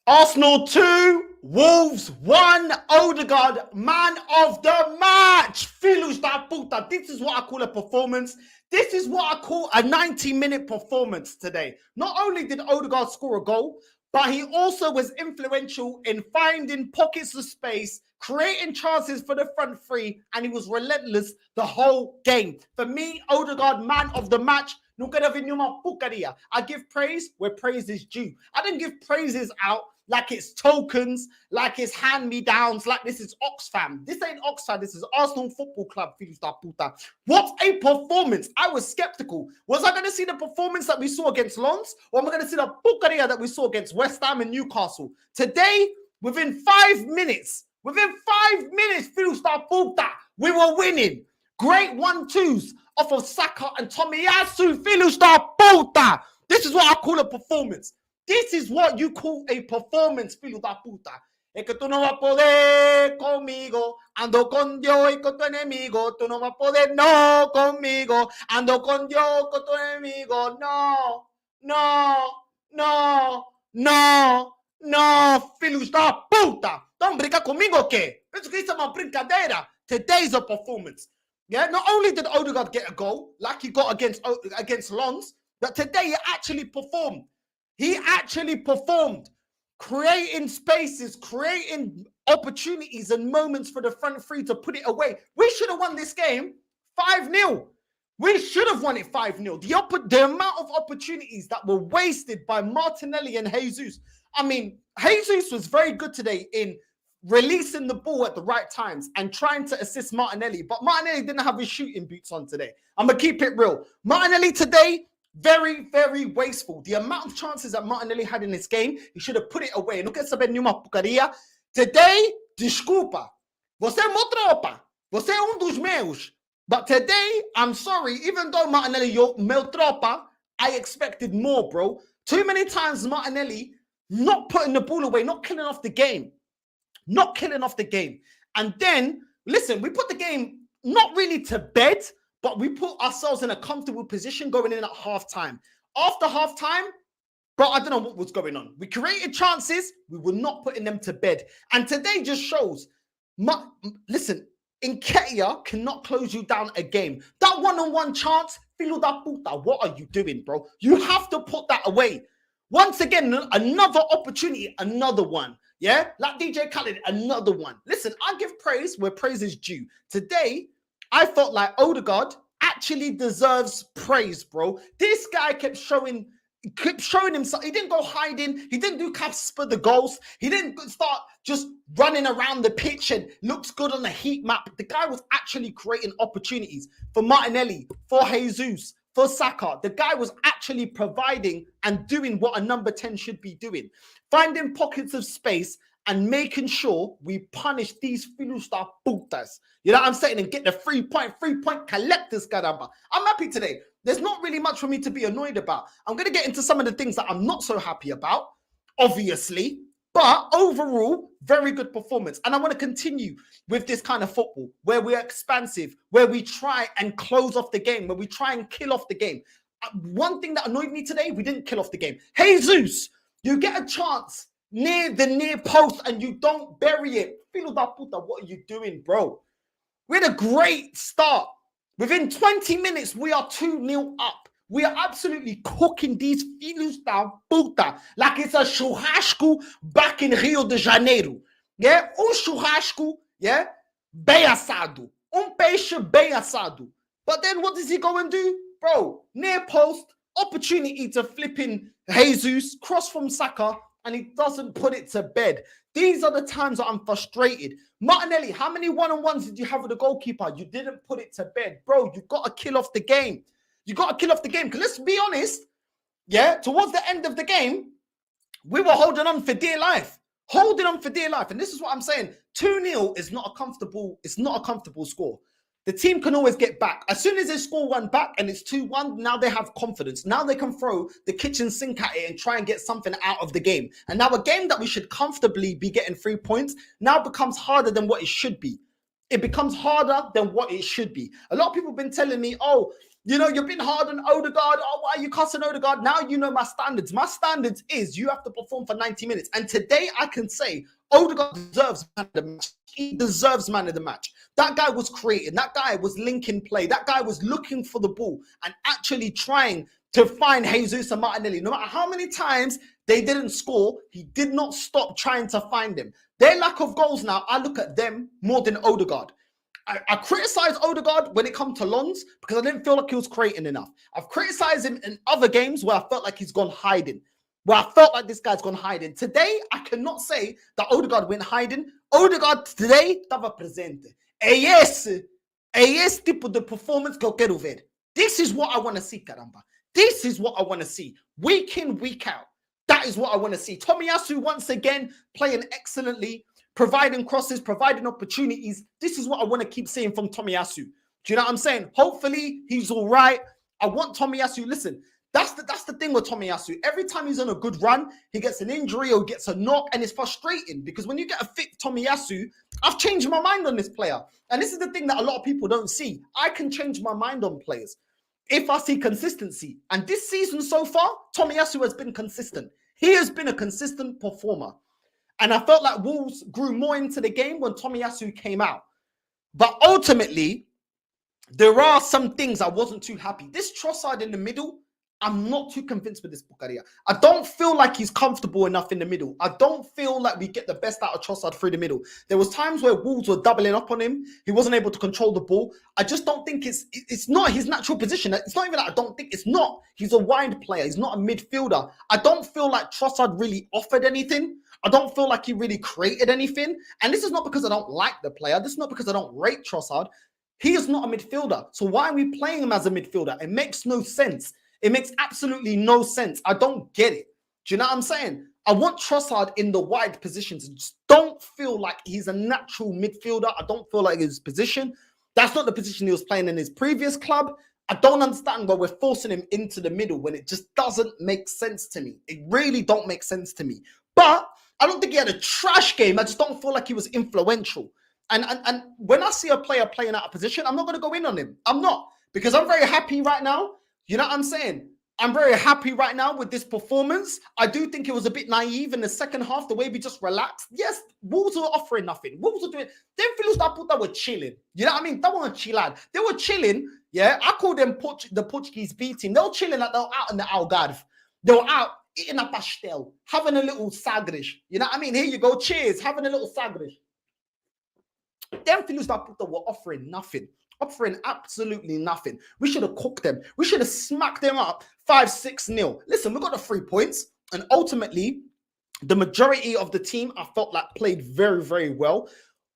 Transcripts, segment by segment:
Arsenal 2, Wolves 1, Ødegaard, man of the match. Filhos da puta. This is what I call a performance. This is what I call a 90-minute performance today. Not only did Ødegaard score a goal, but he also was influential in finding pockets of space, creating chances for the front three, and he was relentless the whole game. For me, Ødegaard, man of the match. I give praise where praise is due. I don't give praises out like it's tokens, like it's hand-me-downs, like this is Oxfam. This ain't Oxfam, this is Arsenal Football Club. What a performance. I was skeptical. Was I going to see the performance that we saw against Lens, or am I going to see the porcaria that we saw against West Ham and Newcastle? Today, within 5 minutes, we were winning. Great 1-2s off of Saka and Tomiyasu. Filhos da puta. This is what I call a performance. This is what you call a performance, filho da puta. Es que tú no vas a poder conmigo. Ando con Dios y con tu enemigo. Tú no vas a poder, no, conmigo. Ando con Dios, con tu enemigo. No, no, no, no, no, filhos da puta. Don't brincar conmigo, ¿qué? Eso que dice una brincadeira. Today's a performance. Yeah, not only did Odegaard get a goal, like he got against Lens, but today he actually performed. He actually performed, creating spaces, creating opportunities and moments for the front three to put it away. We should have won this game 5-0. We should have won it 5-0. The amount of opportunities that were wasted by Martinelli and Jesus. I mean, Jesus was very good today in releasing the ball at the right times and trying to assist Martinelli. But Martinelli didn't have his shooting boots on today. I'm going to keep it real. Martinelli today, very, very wasteful. The amount of chances that Martinelli had in this game, he should have put it away. Não quer saber nenhuma porcaria. Today, desculpa. Você é uma tropa. Você é dos meus. But today, I'm sorry, even though Martinelli, you're meu tropa, I expected more, bro. Too many times Martinelli not putting the ball away, not killing off the game. Not killing off the game. And then, listen, we put the game not really to bed, but we put ourselves in a comfortable position going in at halftime. After halftime, bro, I don't know what was going on. We created chances. We were not putting them to bed. And today just shows, listen, Nketiah cannot close you down a game. That one-on-one chance, filho da puta, what are you doing, bro? You have to put that away. Once again, another opportunity, another one. Yeah, like DJ Khaled, another one. Listen, I give praise where praise is due. Today, I felt like Ødegaard actually deserves praise, bro. This guy kept showing himself. He didn't go hiding. He didn't do caps for the goals. He didn't start just running around the pitch and looks good on the heat map. The guy was actually creating opportunities for Martinelli, for Jesus, for Saka. The guy was actually providing and doing what a number 10 should be doing. Finding pockets of space and making sure we punish these filhos da putas. You know what I'm saying? And get the 3-point collectors, caramba. I'm happy today. There's not really much for me to be annoyed about. I'm going to get into some of the things that I'm not so happy about, obviously. But overall, very good performance. And I want to continue with this kind of football where we're expansive, where we try and close off the game, where we try and kill off the game. One thing that annoyed me today, we didn't kill off the game. Jesus, you get a chance near the near post and you don't bury it. Filho da puta, what are you doing, bro? We had a great start. Within 20 minutes, we are 2-0 up. We are absolutely cooking these filhos da puta like it's a churrasco back in Rio de Janeiro. Yeah, churrasco, yeah, bem assado. Peixe bem assado. But then what does he go and do? Bro, near post, opportunity to flip in Jesus, cross from Saka, and he doesn't put it to bed. These are the times that I'm frustrated. Martinelli, how many one-on-ones did you have with the goalkeeper? You didn't put it to bed. Bro, you got to kill off the game. You got to kill off the game. Because let's be honest, yeah, towards the end of the game, we were holding on for dear life. Holding on for dear life. And this is what I'm saying. 2-0 is not a comfortable, it's not a comfortable score. The team can always get back. As soon as they score one back and it's 2-1, now they have confidence. Now they can throw the kitchen sink at it and try and get something out of the game. And now a game that we should comfortably be getting 3 points now becomes harder than what it should be. It becomes harder than what it should be. A lot of people have been telling me, oh, You know, you've been hard on Odegaard. Oh, why are you cussing Odegaard? Now you know my standards. My standards is you have to perform for 90 minutes. And today I can say Odegaard deserves man of the match. He deserves man of the match. That guy was creating. That guy was linking play. That guy was looking for the ball and actually trying to find Jesus and Martinelli. No matter how many times they didn't score, he did not stop trying to find them. Their lack of goals now, I look at them more than Odegaard. I criticized Odegaard when it comes to Lons because I didn't feel like he was creating enough. I've criticized him in other games where I felt like he's gone hiding, where I felt like this guy's gone hiding. Today, I cannot say that Odegaard went hiding. Odegaard today estava presente. E esse tipo de performance que eu quero ver. This is what I want to see, caramba. This is what I want to see. Week in, week out. That is what I want to see. Tomiyasu once again playing excellently, providing crosses, providing opportunities. This is what I want to keep seeing from Tomiyasu. Do you know what I'm saying? Hopefully, he's all right. I want Tomiyasu. Listen, that's the thing with Tomiyasu. Every time he's on a good run, he gets an injury or gets a knock, and it's frustrating because when you get a fit Tomiyasu, I've changed my mind on this player. And this is the thing that a lot of people don't see. I can change my mind on players if I see consistency. And this season so far, Tomiyasu has been consistent. He has been a consistent performer. And I felt like Wolves grew more into the game when Tomiyasu came out. But ultimately, there are some things I wasn't too happy. This Trossard in the middle, I'm not too convinced with this Bukaria. I don't feel like he's comfortable enough in the middle. I don't feel like we get the best out of Trossard through the middle. There was times where Wolves were doubling up on him. He wasn't able to control the ball. I just don't think it's not his natural position. It's not even that I don't think it's not. He's a wide player. He's not a midfielder. I don't feel like Trossard really offered anything. I don't feel like he really created anything. And this is not because I don't like the player. This is not because I don't rate Trossard. He is not a midfielder. So why are we playing him as a midfielder? It makes no sense. It makes absolutely no sense. I don't get it. Do you know what I'm saying? I want Trossard in the wide positions. I just don't feel like he's a natural midfielder. I don't feel like his position. That's not the position he was playing in his previous club. I don't understand why we're forcing him into the middle when it just doesn't make sense to me. It really don't make sense to me. But I don't think he had a trash game. I just don't feel like he was influential. And when I see a player playing out of position, I'm not going to go in on him. I'm not. Because I'm very happy right now. You know what I'm saying? I'm very happy right now with this performance. I do think it was a bit naive in the second half, the way we just relaxed. Yes, Wolves were offering nothing. Wolves were doing... Them fellows that were chilling. You know what I mean? They weren't chillad. They were chilling. Yeah, I call them the Portuguese B team. They were chilling like they were out in the Algarve. They were out eating a pastel, having a little sagres. You know what I mean? Here you go. Cheers. Having a little sagres. Them fellows that were offering nothing. Offering absolutely nothing. We should have cooked them. We should have smacked them up 5-6-0. Listen, we got the 3 points. And ultimately, the majority of the team, I felt like played very, very well.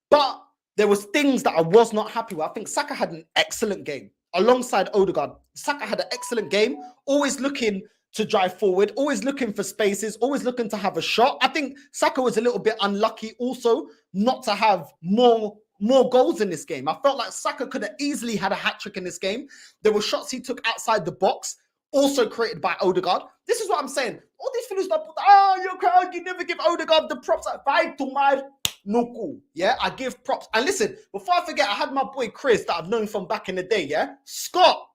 But there was things that I was not happy with. I think Saka had an excellent game alongside Odegaard. Saka had an excellent game. Always looking to drive forward. Always looking for spaces. Always looking to have a shot. I think Saka was a little bit unlucky also not to have more goals in this game. I felt like Saka could have easily had a hat-trick in this game. There were shots he took outside the box, also created by Odegaard. This is what I'm saying. All these fellas that put, you never give Odegaard the props. Bye to my nuku. Yeah, I give props. And listen, before I forget, I had my boy Chris that I've known from back in the day, yeah? Scott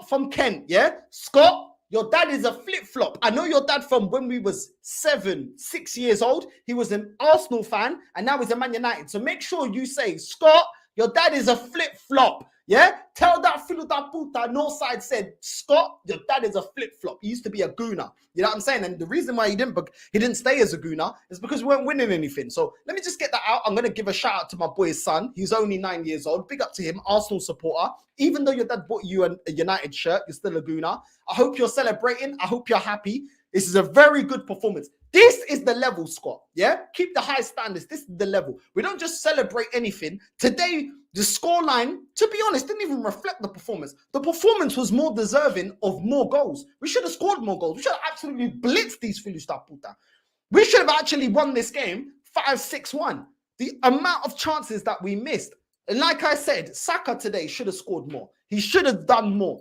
from Kent, yeah? Scott, your dad is a flip-flop. I know your dad from when we was 6 years old. He was an Arsenal fan, and now he's a Man United. So make sure you say, Scott, your dad is a flip-flop. Yeah? Tell that filo da puta, Northside said, Scott, your dad is a flip-flop. He used to be a gooner. You know what I'm saying? And the reason why he didn't stay as a gooner is because we weren't winning anything. So let me just get that out. I'm going to give a shout out to my boy's son. He's only 9 years old. Big up to him, Arsenal supporter. Even though your dad bought you a United shirt, you're still a gooner. I hope you're celebrating. I hope you're happy. This is a very good performance. This is the level, Scott. Yeah? Keep the high standards. This is the level. We don't just celebrate anything. Today, the scoreline, to be honest, didn't even reflect the performance. The performance was more deserving of more goals. We should have scored more goals. We should have absolutely blitzed these Filhos da puta. We should have actually won this game 5-6-1. The amount of chances that we missed. And like I said, Saka today should have scored more. He should have done more.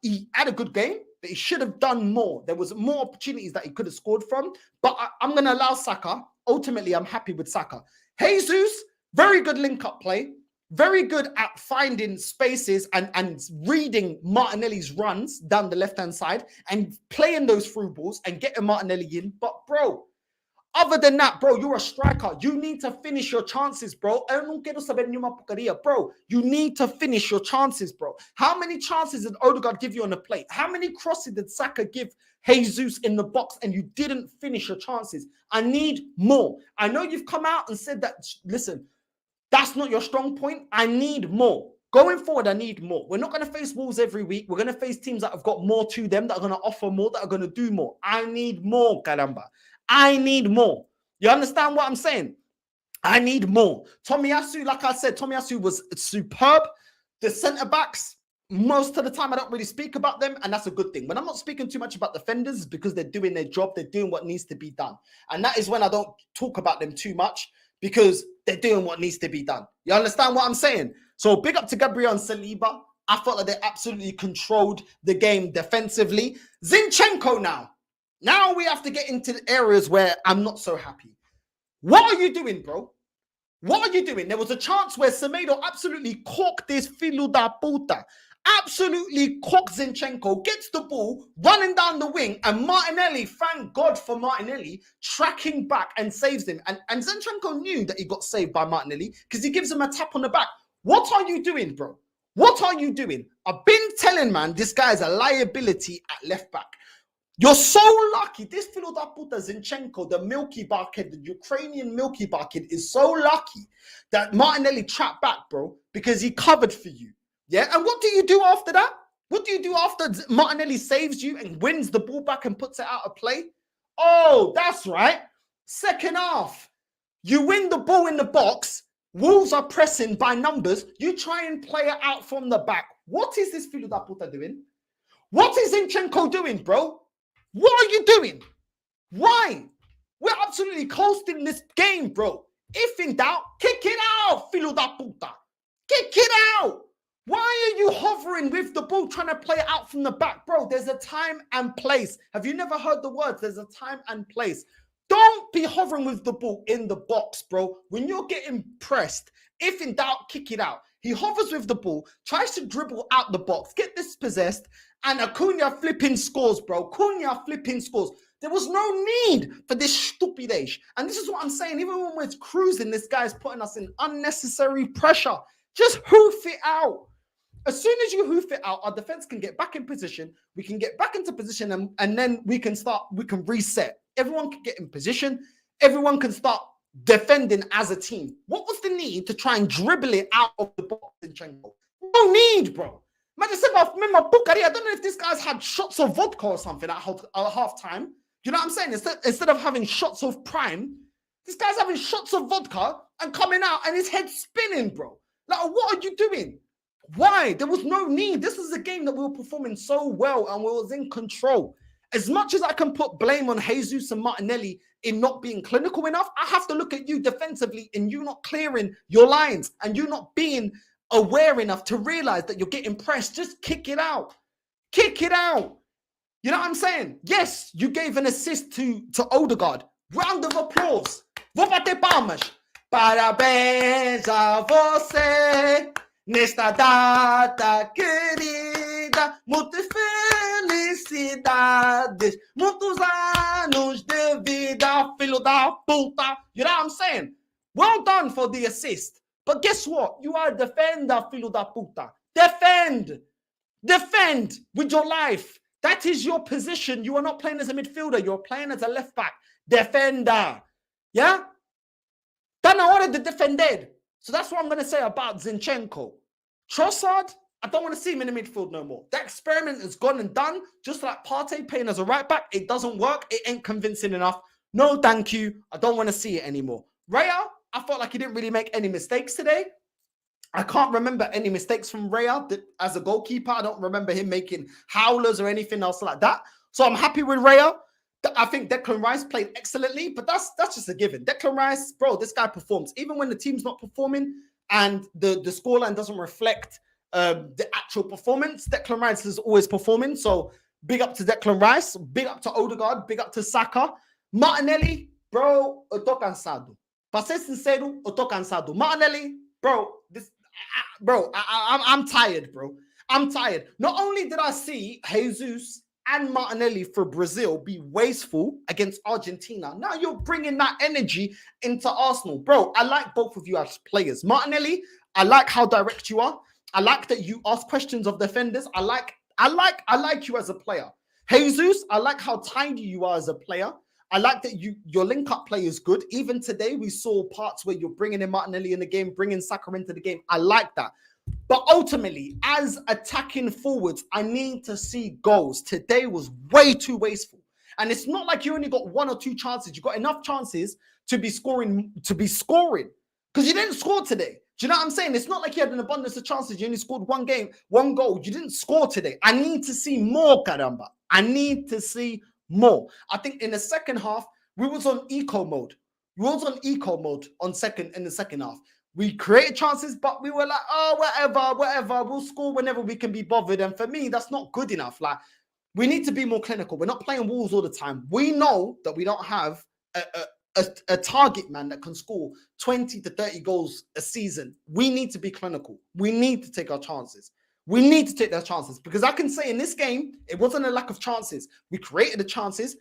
He had a good game, but he should have done more. There was more opportunities that he could have scored from. But I'm going to allow Saka. Ultimately, I'm happy with Saka. Jesus, very good link-up play. very good at finding spaces and reading Martinelli's runs down the left-hand side and playing those through balls and getting Martinelli in. But, bro, other than that, bro, you're a striker. You need to finish your chances, bro. Bro, you need to finish your chances, bro. How many chances did Odegaard give you on the plate? How many crosses did Saka give Jesus in the box and you didn't finish your chances? I need more. I know you've come out and said that, listen, that's not your strong point. I need more. Going forward, I need more. We're not going to face Wolves every week. We're going to face teams that have got more to them, that are going to offer more, that are going to do more. I need more, Caramba. I need more. You understand what I'm saying? I need more. Tomiyasu, like I said, Tomiyasu was superb. The centre-backs, most of the time, I don't really speak about them, and that's a good thing. When I'm not speaking too much about defenders, because they're doing their job, they're doing what needs to be done. And that is when I don't talk about them too much, because they're doing what needs to be done. You understand what I'm saying? So big up to Gabriel and Saliba. I felt like they absolutely controlled the game defensively. Zinchenko now. Now we have to get into the areas where I'm not so happy. What are you doing, bro? What are you doing? There was a chance where Semedo absolutely corked this filho da puta. Absolutely corked Zinchenko, gets the ball, running down the wing, and Martinelli, thank God for Martinelli, tracking back and saves him. And Zinchenko knew that he got saved by Martinelli because he gives him a tap on the back. What are you doing, bro? What are you doing? I've been telling, man, this guy is a liability at left back. You're so lucky. This filho da puta Zinchenko, the Milky Bar kid, the Ukrainian Milky Bar kid, is so lucky that Martinelli trapped back, bro, because he covered for you. Yeah, and what do you do after that? What do you do after Martinelli saves you and wins the ball back and puts it out of play? Oh, that's right. Second half, you win the ball in the box. Wolves are pressing by numbers. You try and play it out from the back. What is this filho da puta doing? What is Zinchenko doing, bro? What are you doing? Why? We're absolutely coasting this game, bro. If in doubt, kick it out, filho da puta. Kick it out. Why are you hovering with the ball, trying to play it out from the back? Bro, there's a time and place. Have you never heard the words? There's a time and place. Don't be hovering with the ball in the box, bro. When you're getting pressed, if in doubt, kick it out. He hovers with the ball, tries to dribble out the box, get dispossessed, and Acuna flipping scores, bro. Acuna flipping scores. There was no need for this stupid age. And this is what I'm saying. Even when we're cruising, this guy's putting us in unnecessary pressure. Just hoof it out. As soon as you hoof it out, our defense can get back in position. We can get back into position and then we can reset. Everyone can get in position. Everyone can start defending as a team. What was the need to try and dribble it out of the box in Zinchenko? No need, bro. I don't know if this guy's had shots of vodka or something at half time. You know what I'm saying? Instead of having shots of prime, this guy's having shots of vodka and coming out and his head's spinning, bro. Like, what are you doing? Why? There was no need. This is a game that we were performing so well and we was in control. As much as I can put blame on Jesus and Martinelli in not being clinical enough, I have to look at you defensively and you not clearing your lines and you not being aware enough to realize that you're getting pressed. Just kick it out. Kick it out. You know what I'm saying? Yes, you gave an assist to Odegaard. Round of applause. Vou bater palmas. Parabéns a você nesta data querida. Muitas felicidades. Muitos anos de vida, filho da puta. You know what I'm saying? Well done for the assist. But guess what? You are a defender, filho da puta. Defend. Defend with your life. That is your position. You are not playing as a midfielder. You're playing as a left back. Defender. Yeah? Está na hora de defender. So that's what I'm going to say about Zinchenko. Trossard, I don't want to see him in the midfield no more. That experiment is gone and done. Just like Partey playing as a right back. It doesn't work. It ain't convincing enough. No, thank you. I don't want to see it anymore. Raya, I felt like he didn't really make any mistakes today. I can't remember any mistakes from Raya as a goalkeeper. I don't remember him making howlers or anything else like that. So I'm happy with Raya. I think Declan Rice played excellently, but that's just a given. Declan Rice, bro, this guy performs. Even when the team's not performing and the scoreline doesn't reflect the actual performance, Declan Rice is always performing. So big up to Declan Rice, big up to Odegaard, big up to Saka. Martinelli, bro, eu tô cansado. Pra ser sincero, eu tô cansado. Martinelli, bro, I'm tired, bro. I'm tired. Not only did I see Jesus and Martinelli for Brazil be wasteful against Argentina, now you're bringing that energy into Arsenal. Bro, I like both of you as players. Martinelli, I like how direct you are. I like that you ask questions of defenders. I like you as a player. Jesus, I like how tidy you are as a player. I like that your link-up play is good. Even today, we saw parts where you're bringing in Martinelli in the game, bringing Saka into the game. I like that. But ultimately, as attacking forwards, I need to see goals. Today was way too wasteful. And it's not like you only got 1 or 2 chances. You got enough chances to be scoring, because you didn't score today. Do you know what I'm saying? It's not like you had an abundance of chances. You only scored 1 goal. You didn't score today. I need to see more, caramba. I need to see more. I think in the second half, we was on eco mode. In the second half. We created chances, but we were like, oh, whatever. We'll score whenever we can be bothered. And for me, that's not good enough. Like, we need to be more clinical. We're not playing Wolves all the time. We know that we don't have a target man that can score 20 to 30 goals a season. We need to be clinical. We need to take our chances. We need to take those chances, because I can say in this game, it wasn't a lack of chances. We created the chances.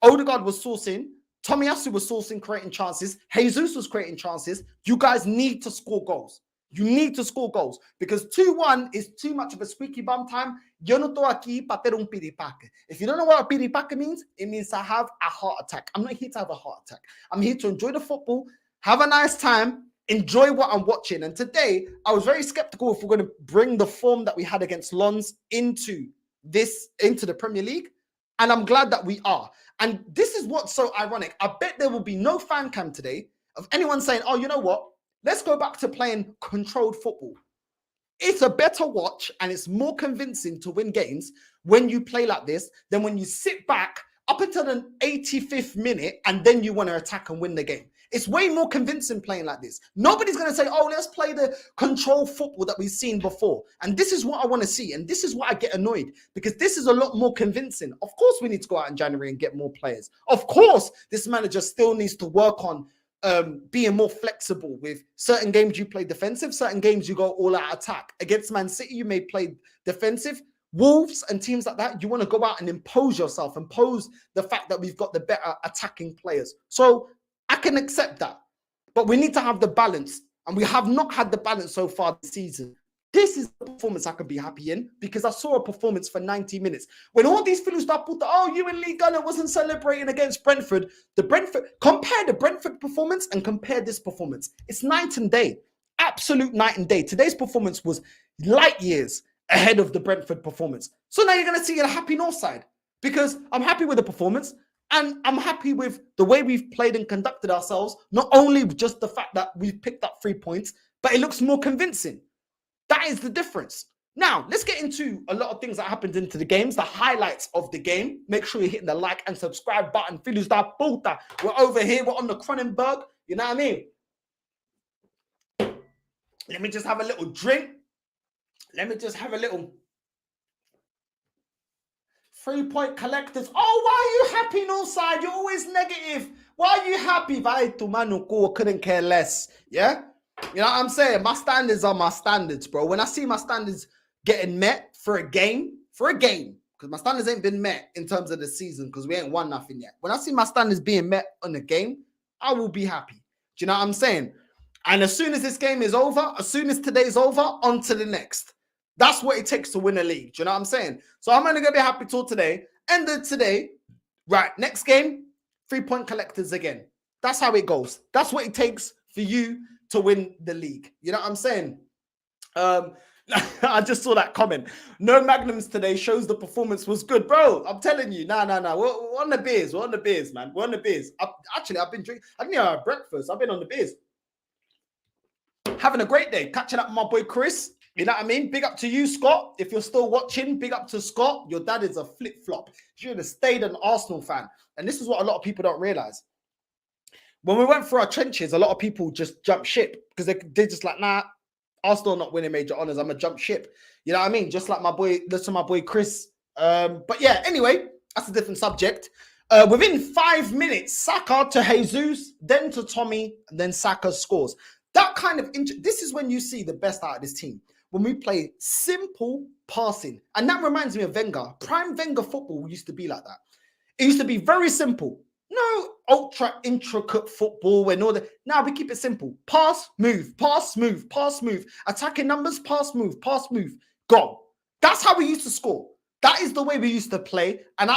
Odegaard was sourcing. Tomiyasu was sourcing, creating chances. Jesus was creating chances. You guys need to score goals. You need to score goals, because 2-1 is too much of a squeaky bum time. Yo no tô aquí para ter un piripaque. If you don't know what a piripaque means, it means to have a heart attack. I'm not here to have a heart attack. I'm here to enjoy the football, have a nice time, enjoy what I'm watching. And today, I was very skeptical if we're going to bring the form that we had against Lons into the Premier League. And I'm glad that we are. And this is what's so ironic. I bet there will be no fan cam today of anyone saying, oh, you know what? Let's go back to playing controlled football. It's a better watch and it's more convincing to win games when you play like this than when you sit back up until the 85th minute and then you want to attack and win the game. It's way more convincing playing like this. Nobody's going to say, oh, let's play the control football that we've seen before. And this is what I want to see. And this is why I get annoyed, because this is a lot more convincing. Of course, we need to go out in January and get more players. Of course, this manager still needs to work on being more flexible with certain games you play defensive, certain games you go all out attack. Against Man City, you may play defensive. Wolves and teams like that, you want to go out and impose yourself, impose the fact that we've got the better attacking players. So I can accept that, but we need to have the balance, and we have not had the balance so far this season. This is the performance I can be happy in, because I saw a performance for 90 minutes. When all these films start put, oh, you and Lee Gunner wasn't celebrating against Brentford. Compare the Brentford performance and compare this performance. It's night and day, absolute night and day. Today's performance was light years ahead of the Brentford performance. So now you're going to see a happy Northside, because I'm happy with the performance. And I'm happy with the way we've played and conducted ourselves, not only just the fact that we've picked up 3 points, but it looks more convincing. That is the difference. Now, let's get into a lot of things that happened into the games, the highlights of the game. Make sure you're hitting the like and subscribe button. Filhos da puta. We're over here. We're on the Cronenberg. You know what I mean? Let me just have a little drink. Let me just have a little 3-point collectors. Oh, why are you happy, Northside? You're always negative. Why are you happy? Couldn't care less. Yeah? You know what I'm saying? My standards are my standards, bro. When I see my standards getting met for a game, because my standards ain't been met in terms of the season, because we ain't won nothing yet. When I see my standards being met on a game, I will be happy. Do you know what I'm saying? And as soon as this game is over, as soon as today's over, on to the next. That's what it takes to win a league. Do you know what I'm saying? So I'm only going to be happy till today. End of today. Right, next game, 3-point collectors again. That's how it goes. That's what it takes for you to win the league. You know what I'm saying? I just saw that comment. No magnums today, shows the performance was good. Bro, I'm telling you. No. We're on the beers. We're on the beers, man. We're on the beers. I've been drinking. I didn't have breakfast. I've been on the beers. Having a great day. Catching up with my boy Chris. You know what I mean? Big up to you, Scott. If you're still watching, big up to Scott. Your dad is a flip-flop. You should have stayed an Arsenal fan. And this is what a lot of people don't realize. When we went through our trenches, a lot of people just jumped ship because they're just like, nah, Arsenal not winning major honours. I'm a jump ship. You know what I mean? Just like my boy Chris. But yeah, anyway, that's a different subject. Within 5 minutes, Saka to Jesus, then to Tommy, and then Saka scores. That kind of this is when you see the best out of this team. When we play simple passing. And that reminds me of Wenger. Prime Wenger football used to be like that. It used to be very simple. No ultra intricate football and all that. Now we keep it simple. Pass, move, pass, move, pass, move. Attacking numbers, pass, move, go. That's how we used to score. That is the way we used to play. And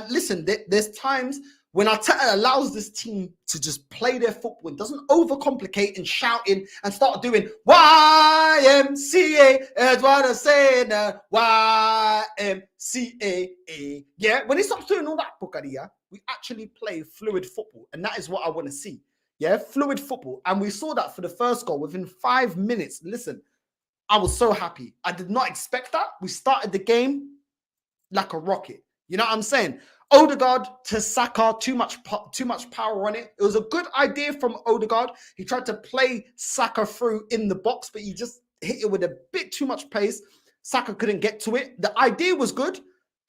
listen, there's times when Arteta allows this team to just play their football, it doesn't overcomplicate and shouting and start doing YMCA, Eduardo saying YMCA. Yeah, when he stops doing all that porcaria, we actually play fluid football. And that is what I want to see. Yeah, fluid football. And we saw that for the first goal within 5 minutes. Listen, I was so happy. I did not expect that. We started the game like a rocket. You know what I'm saying? Odegaard to Saka, too much power on it. It was a good idea from Odegaard. He tried to play Saka through in the box, but he just hit it with a bit too much pace. Saka couldn't get to it. The idea was good.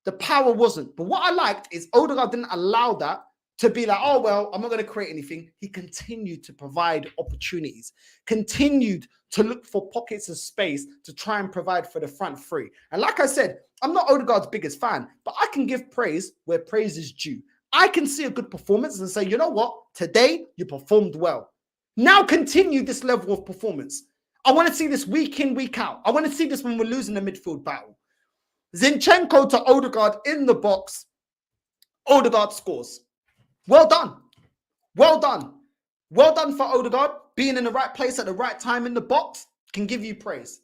The power wasn't. But what I liked is Odegaard didn't allow that to be like, oh, well, I'm not going to create anything. He continued to provide opportunities, continued to look for pockets of space to try and provide for the front three. And like I said, I'm not Odegaard's biggest fan, but I can give praise where praise is due. I can see a good performance and say, you know what? Today, you performed well. Now continue this level of performance. I want to see this week in, week out. I want to see this when we're losing the midfield battle. Zinchenko to Odegaard in the box. Odegaard scores. Well done. Well done. Well done for Odegaard. Being in the right place at the right time in the box can give you praise.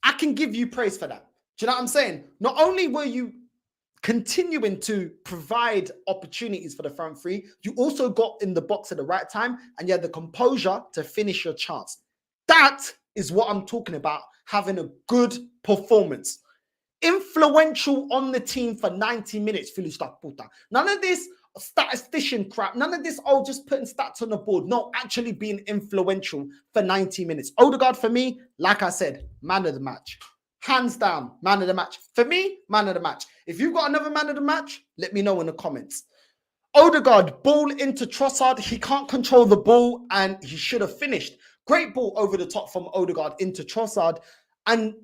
I can give you praise for that. Do you know what I'm saying? Not only were you continuing to provide opportunities for the front three, you also got in the box at the right time and you had the composure to finish your chance. That is what I'm talking about, having a good performance. Influential on the team for 90 minutes, puta. None of this statistician crap. None of this, oh, just putting stats on the board. No, actually being influential for 90 minutes. Odegaard, for me, like I said, man of the match. Hands down, man of the match. For me, man of the match. If you've got another man of the match, let me know in the comments. Odegaard, ball into Trossard. He can't control the ball and he should have finished. Great ball over the top from Odegaard into Trossard. And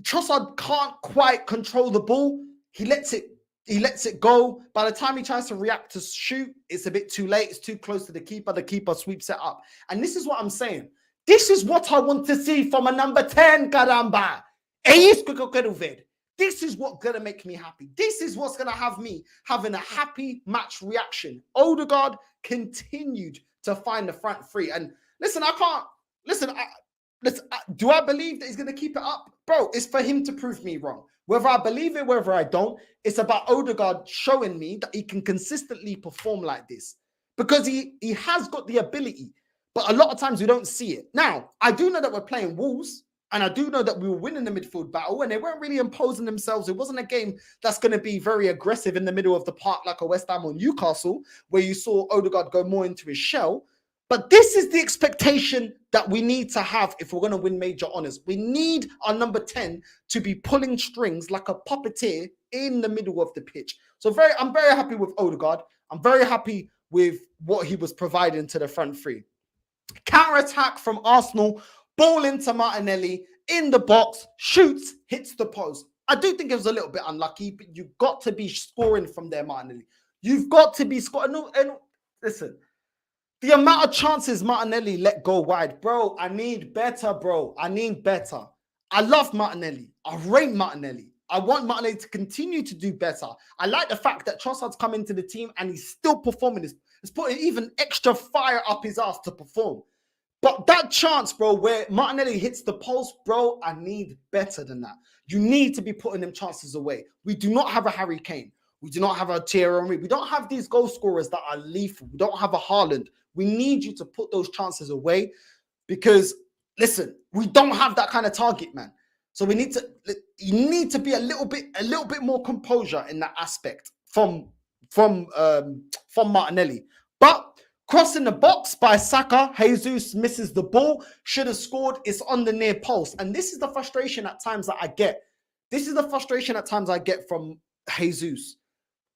Trossard can't quite control the ball. He lets it go. By the time he tries to react to shoot, it's a bit too late. It's too close to the keeper. The keeper sweeps it up. And this is what I'm saying. This is what I want to see from a number 10, caramba. This is what's going to make me happy. This is what's going to have me having a happy match reaction. Odegaard continued to find the front three. And listen, do I believe that he's going to keep it up? Bro, it's for him to prove me wrong. Whether I believe it, whether I don't, it's about Odegaard showing me that he can consistently perform like this. Because he has got the ability. But a lot of times we don't see it. Now, I do know that we're playing Wolves. And I do know that we were winning the midfield battle. And they weren't really imposing themselves. It wasn't a game that's going to be very aggressive in the middle of the park like a West Ham or Newcastle, where you saw Odegaard go more into his shell. But this is the expectation that we need to have if we're going to win major honours. We need our number 10 to be pulling strings like a puppeteer in the middle of the pitch. So I'm very happy with Odegaard. I'm very happy with what he was providing to the front three. Counter-attack from Arsenal. Ball into Martinelli. In the box. Shoots. Hits the post. I do think it was a little bit unlucky, but you've got to be scoring from there, Martinelli. You've got to be scoring. And listen. The amount of chances Martinelli let go wide. Bro, I need better, bro. I need better. I love Martinelli. I rate Martinelli. I want Martinelli to continue to do better. I like the fact that Trossard's come into the team and he's still performing. It's putting even extra fire up his ass to perform. But that chance, bro, where Martinelli hits the post, bro, I need better than that. You need to be putting them chances away. We do not have a Harry Kane. We do not have a Thierry Henry. We don't have these goal scorers that are lethal. We don't have a Haaland. We need you to put those chances away because, listen, we don't have that kind of target, man. So you need to be a little bit more composure in that aspect from Martinelli. But crossing the box by Saka, Jesus misses the ball, should have scored. It's on the near post. And this is the frustration at times that I get. This is the frustration at times I get from Jesus.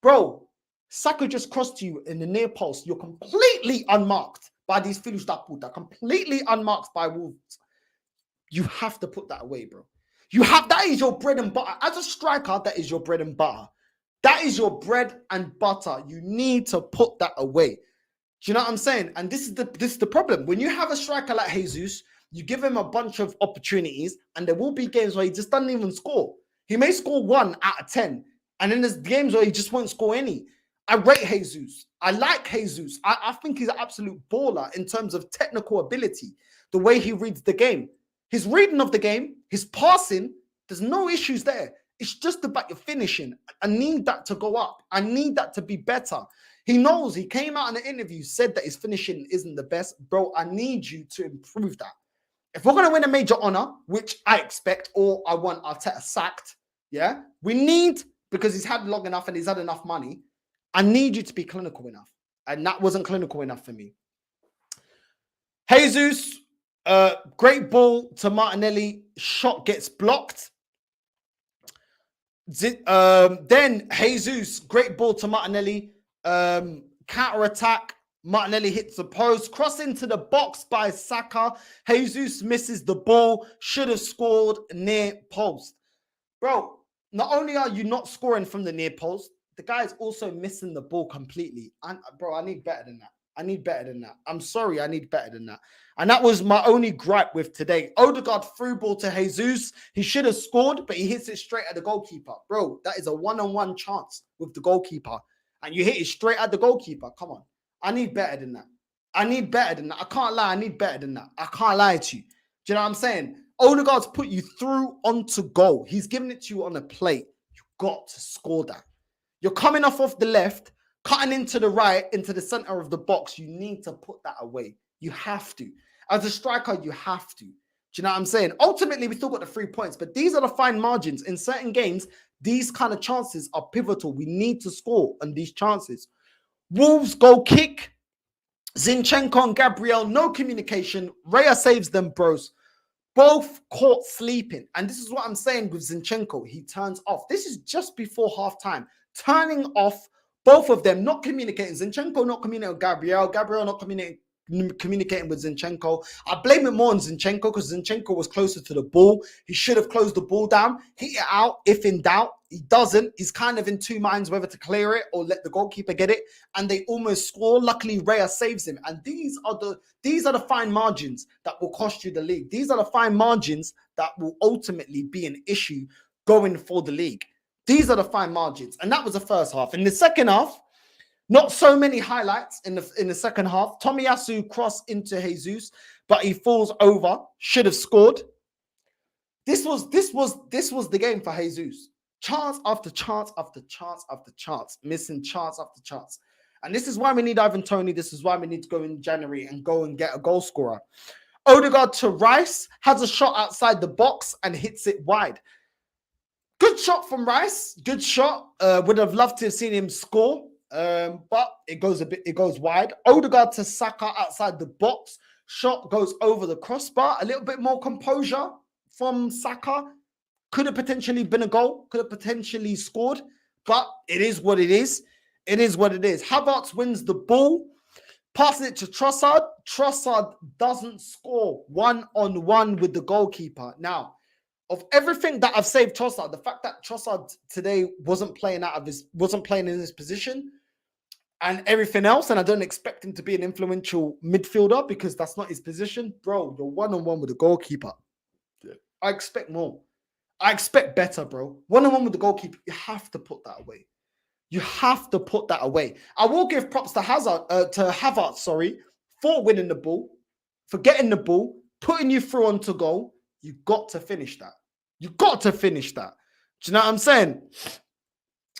Bro, Saka just crossed to you in the near post. You're completely unmarked. by these filhos da puta, completely unmarked by Wolves. You have to put that away, bro. That is your bread and butter. As a striker, that is your bread and butter. That is your bread and butter. You need to put that away. Do you know what I'm saying? And this is the problem. When you have a striker like Jesus, you give him a bunch of opportunities, and there will be games where he just doesn't even score. He may score 1 out of 10, and then there's games where he just won't score any. I rate Jesus. I like Jesus. I think he's an absolute baller in terms of technical ability, the way he reads the game. His reading of the game, his passing, there's no issues there. It's just about your finishing. I need that to go up. I need that to be better. He knows. He came out in the interview, said that his finishing isn't the best. Bro, I need you to improve that. If we're going to win a major honor, which I expect, or I want Arteta sacked, yeah, we need, because he's had long enough and he's had enough money, I need you to be clinical enough. And that wasn't clinical enough for me. Jesus, great ball to Martinelli. Shot gets blocked. Then Jesus, great ball to Martinelli. Counter attack. Martinelli hits the post. Cross into the box by Saka. Jesus misses the ball. Should have scored near post. Bro, not only are you not scoring from the near post, the guy is also missing the ball completely. And bro, I need better than that. I need better than that. I'm sorry, I need better than that. And that was my only gripe with today. Odegaard through ball to Jesus. He should have scored, but he hits it straight at the goalkeeper. Bro, that is a one-on-one chance with the goalkeeper. And you hit it straight at the goalkeeper. Come on. I need better than that. I need better than that. I can't lie. I need better than that. I can't lie to you. Do you know what I'm saying? Odegaard's put you through onto goal. He's giving it to you on a plate. You've got to score that. You're coming off the left, cutting into the right, into the center of the box. You need to put that away. You have to. As a striker, you have to. Do you know what I'm saying? Ultimately, we still got the 3 points, but these are the fine margins. In certain games, these kind of chances are pivotal. We need to score on these chances. Wolves goal kick. Zinchenko and Gabriel, no communication. Raya saves them, bros. Both caught sleeping. And this is what I'm saying with Zinchenko. He turns off. This is just before halftime. Turning off, both of them not communicating. Zinchenko not communicating with Gabriel. Gabriel not communicating with Zinchenko. I blame it more on Zinchenko because Zinchenko was closer to the ball. He should have closed the ball down, hit it out if in doubt. He doesn't. He's kind of in two minds whether to clear it or let the goalkeeper get it. And they almost score. Luckily, Raya saves him. And these are the fine margins that will cost you the league. These are the fine margins that will ultimately be an issue going for the league. These are the fine margins. And that was the first half. In the second half, not so many highlights in the second half. Tomiyasu crossed into Jesus, but he falls over. Should have scored. This was the game for Jesus. Chance after chance after chance after chance. Missing chance after chance. And this is why we need Ivan Toney. This is why we need to go in January and go and get a goal scorer. Odegaard to Rice. Has a shot outside the box and hits it wide. Good shot from Rice. Good shot. Would have loved to have seen him score. But it goes wide. Odegaard to Saka outside the box. Shot goes over the crossbar. A little bit more composure from Saka. Could have potentially been a goal. Could have potentially scored. But it is what it is. It is what it is. Havertz wins the ball. Passes it to Trossard. Trossard doesn't score one-on-one with the goalkeeper. Now, of everything that I've saved Trossard, the fact that Trossard today wasn't playing in his position and everything else, and I don't expect him to be an influential midfielder because that's not his position. Bro, you're one-on-one with the goalkeeper. I expect more. I expect better, bro. One-on-one with the goalkeeper, you have to put that away. You have to put that away. I will give props to Havertz, for winning the ball, for getting the ball, putting you through onto goal. You got to finish that. You got to finish that. Do you know what I'm saying?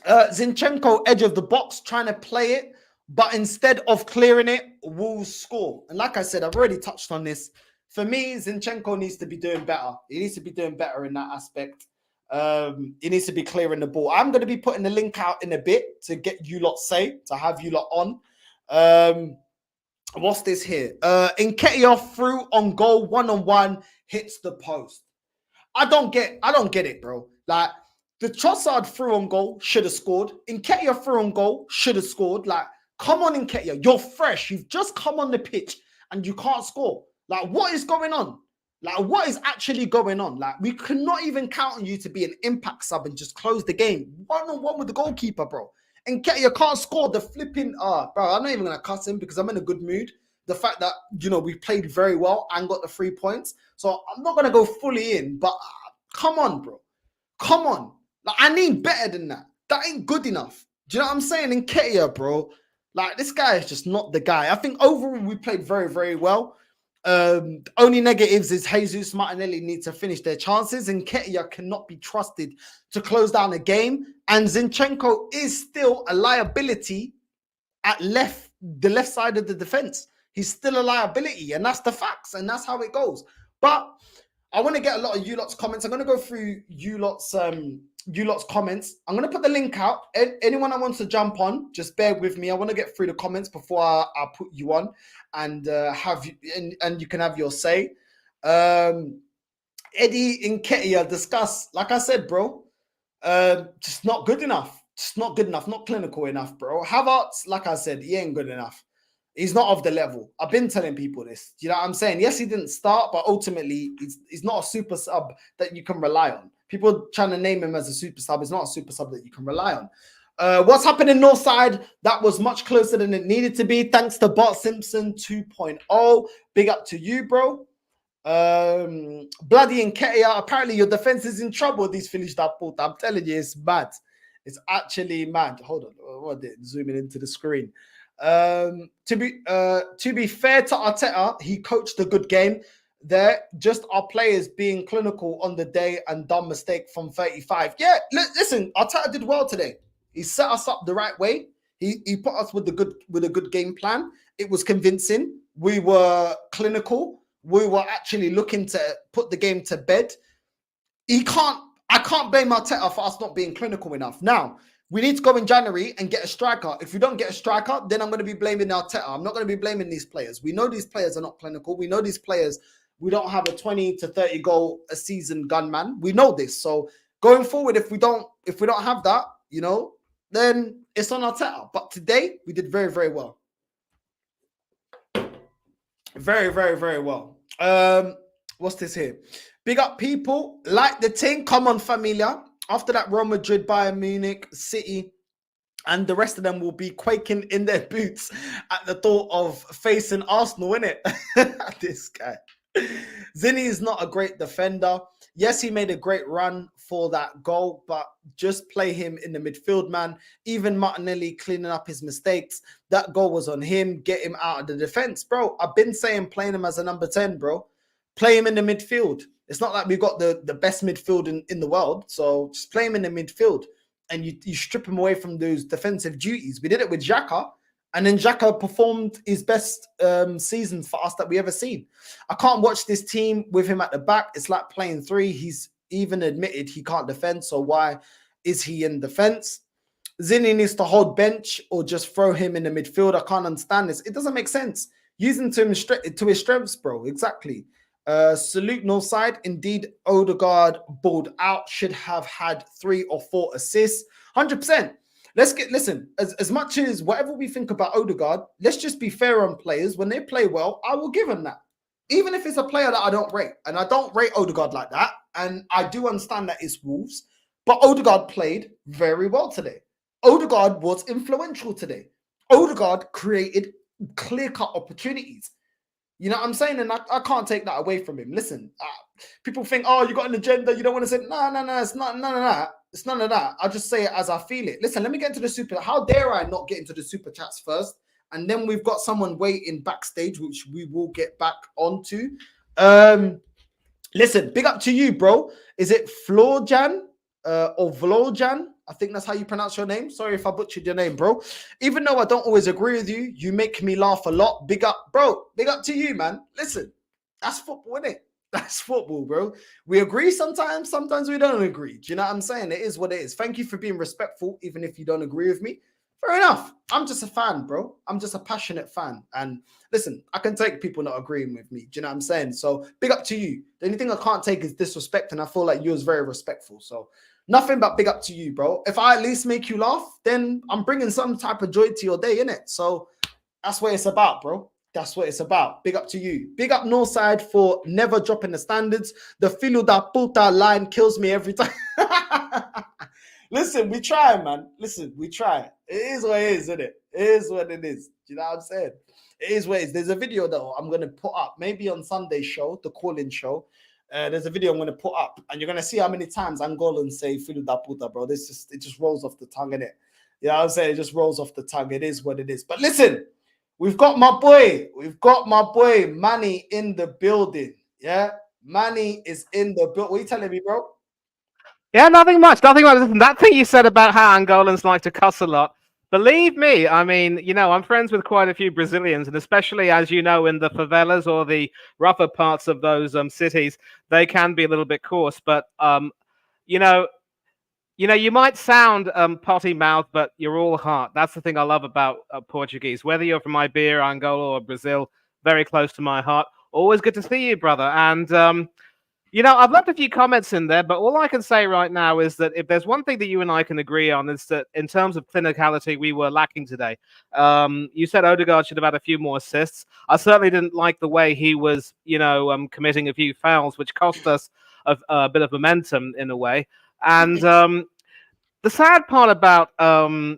Zinchenko, edge of the box, trying to play it, but instead of clearing it, Wolves score. And like I said, I've already touched on this. For me, Zinchenko needs to be doing better. He needs to be doing better in that aspect. He needs to be clearing the ball. I'm going to be putting the link out in a bit to get you lot to have you lot on. What's this here? Nketiah through on goal, one-on-one, hits the post. I don't get it, bro. Like, the Trossard through on goal should have scored. Nketiah through on goal should have scored. Like, come on, Nketiah. You're fresh. You've just come on the pitch and you can't score. Like, what is going on? Like, what is actually going on? Like, we cannot even count on you to be an impact sub and just close the game. One-on-one with the goalkeeper, bro. And Nketiah can't score the flipping... bro, I'm not even going to cuss him because I'm in a good mood. The fact that, you know, we played very well and got the 3 points. So I'm not going to go fully in, but come on, bro. Come on. Like, I need better than that. That ain't good enough. Do you know what I'm saying? Nketiah, bro. Like, this guy is just not the guy. I think overall we played very, very well. Only negatives is Jesus, Martinelli need to finish their chances, and Nketiah cannot be trusted to close down a game. And Zinchenko is still a liability at the left side of the defense. He's still a liability, and that's the facts, and that's how it goes. But I want to get a lot of you lot's comments. I'm going to go through you lot's comments. I'm going to put the link out. Anyone that wants to jump on, just bear with me. I want to get through the comments before I put you on and have you and you can have your say. Eddie Nketiah discuss. Like I said, bro, just not good enough. Just not good enough. Not clinical enough, bro. Havertz, like I said, he ain't good enough. He's not of the level. I've been telling people this. You know what I'm saying? Yes, he didn't start, but ultimately, he's not a super sub that you can rely on. People trying to name him as a super sub. He's not a super sub that you can rely on. What's happening Northside? That was much closer than it needed to be. Thanks to Bart Simpson 2.0. Big up to you, bro. Bloody Nketiah. Apparently, your defense is in trouble. These finished that puta. I'm telling you, it's mad. It's actually mad. Hold on. What did zooming into the screen? To be fair to Arteta, he coached a good game there. Just our players being clinical on the day and dumb mistake from 35. Yeah, listen, Arteta did well today. He set us up the right way. He put us with a good game plan. It was convincing. We were clinical. We were actually looking to put the game to bed. I can't blame Arteta for us not being clinical enough. Now, we need to go in January and get a striker. If we don't get a striker, then I'm going to be blaming Arteta. I'm not going to be blaming these players. We know these players are not clinical. We know these players, we don't have a 20 to 30 goal a season gunman. We know this. So going forward, if we don't have that, you know, then it's on Arteta. But today, we did very, very well. Very, very, very well. What's this here? Big up people. Like the thing. Come on, familia. After that, Real Madrid, Bayern Munich, City, and the rest of them will be quaking in their boots at the thought of facing Arsenal, innit? This guy. Zinny is not a great defender. Yes, he made a great run for that goal, but just play him in the midfield, man. Even Martinelli cleaning up his mistakes. That goal was on him. Get him out of the defense. Bro, I've been saying playing him as a number 10, bro. Play him in the midfield. It's not like we've got the best midfield in the world. So just play him in the midfield and you strip him away from those defensive duties. We did it with Saka, and then Saka performed his best season for us that we ever seen. I can't watch this team with him at the back. It's like playing 3. He's even admitted he can't defend. So why is he in defense? Zinni needs to hold bench or just throw him in the midfield. I can't understand this. It doesn't make sense. Using to his strengths, bro. Exactly. Salute Northside. Indeed, Odegaard balled out. Should have had 3 or 4 assists. 100%. Listen, as much as whatever we think about Odegaard, let's just be fair on players. When they play well, I will give them that. Even if it's a player that I don't rate. And I don't rate Odegaard like that. And I do understand that it's Wolves. But Odegaard played very well today. Odegaard was influential today. Odegaard created clear-cut opportunities. You know what I'm saying? And I can't take that away from him. Listen, people think, oh, you got an agenda. You don't want to say, no, it's not none of that. It's none of that. I'll just say it as I feel it. Listen, let me get into the super. How dare I not get into the super chats first? And then we've got someone waiting backstage, which we will get back onto. Listen, big up to you, bro. Is it Florjan or Vlojan? I think that's how you pronounce your name. Sorry if I butchered your name, bro. Even though I don't always agree with you, you make me laugh a lot. Big up, bro. Big up to you, man. Listen, that's football, isn't it? That's football, bro. We agree sometimes. Sometimes we don't agree. Do you know what I'm saying? It is what it is. Thank you for being respectful, even if you don't agree with me. Fair enough. I'm just a fan, bro. I'm just a passionate fan. And listen, I can take people not agreeing with me. Do you know what I'm saying? So big up to you. The only thing I can't take is disrespect. And I feel like you was very respectful. So nothing but big up to you, bro. If I at least make you laugh, then I'm bringing some type of joy to your day, innit? So that's what it's about, bro. That's what it's about. Big up to you. Big up Northside for never dropping the standards. The filo da puta line kills me every time. Listen, we try, man. Listen, we try. It is what it is, isn't it? It is what it is. Do you know what I'm saying? It is what it is. There's a video that I'm going to put up, maybe on Sunday's show, the call-in show. There's a video I'm going to put up, and you're going to see how many times Angolans say filo da puta, bro. It just rolls off the tongue, innit? You know what I'm saying? It just rolls off the tongue. It is what it is. But listen, we've got my boy Manny in the building. Yeah, Manny is in the building. What are you telling me, bro? Yeah, nothing much. Listen, that thing you said about how Angolans like to cuss a lot, believe me, I mean, you know, I'm friends with quite a few Brazilians, and especially, as you know, in the favelas or the rougher parts of those cities, they can be a little bit coarse. But, you know, you might sound potty mouth, but you're all heart. That's the thing I love about Portuguese. Whether you're from Iberia, Angola, or Brazil, very close to my heart. Always good to see you, brother. And, you know, I've left a few comments in there, but all I can say right now is that if there's one thing that you and I can agree on, is that in terms of clinicality, we were lacking today. You said Odegaard should have had a few more assists. I certainly didn't like the way he was, you know, committing a few fouls, which cost us a bit of momentum in a way. And the sad part about,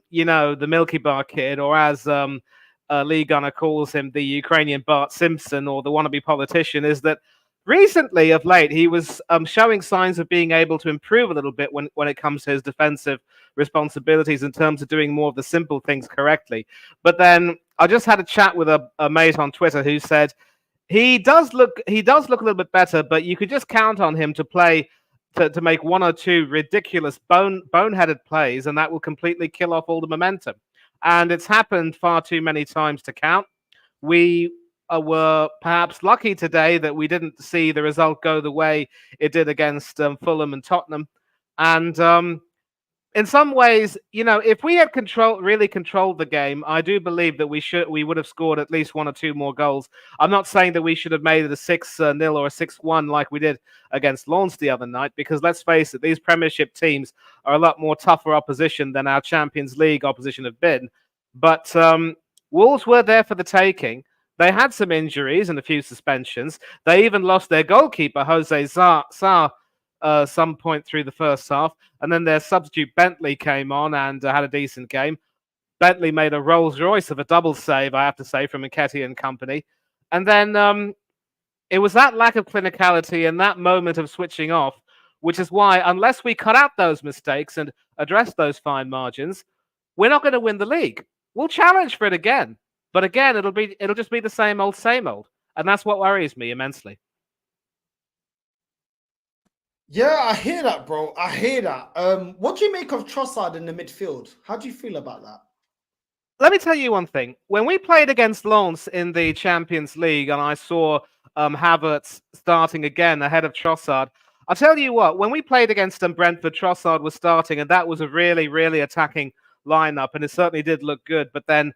you know, the Milky Bar kid, or as Lee Gunner calls him, the Ukrainian Bart Simpson, or the wannabe politician, is that recently, of late, he was showing signs of being able to improve a little bit when it comes to his defensive responsibilities in terms of doing more of the simple things correctly. But then I just had a chat with a mate on Twitter who said he does look a little bit better, but you could just count on him to play to make one or two ridiculous boneheaded plays, and that will completely kill off all the momentum. And it's happened far too many times to count. We were perhaps lucky today that we didn't see the result go the way it did against Fulham and Tottenham. And in some ways, you know, if we had really controlled the game, I do believe that we would have scored at least one or two more goals. I'm not saying that we should have made it a 6-0 or a 6-1 like we did against Lens the other night, because let's face it, these Premiership teams are a lot more tougher opposition than our Champions League opposition have been. But Wolves were there for the taking. They had some injuries and a few suspensions. They even lost their goalkeeper, Jose Sarr, some point through the first half. And then their substitute Bentley came on and had a decent game. Bentley made a Rolls Royce of a double save, I have to say, from Nketiah and company. And then it was that lack of clinicality and that moment of switching off, which is why, unless we cut out those mistakes and address those fine margins, we're not going to win the league. We'll challenge for it again. But again, it'll just be the same old, and that's what worries me immensely. Yeah, I hear that, bro. I hear that. What do you make of Trossard in the midfield? How do you feel about that? Let me tell you one thing. When we played against Lens in the Champions League, and I saw Havertz starting again ahead of Trossard, I'll tell you what. When we played against Brentford, Trossard was starting, and that was a really, really attacking lineup, and it certainly did look good. But then,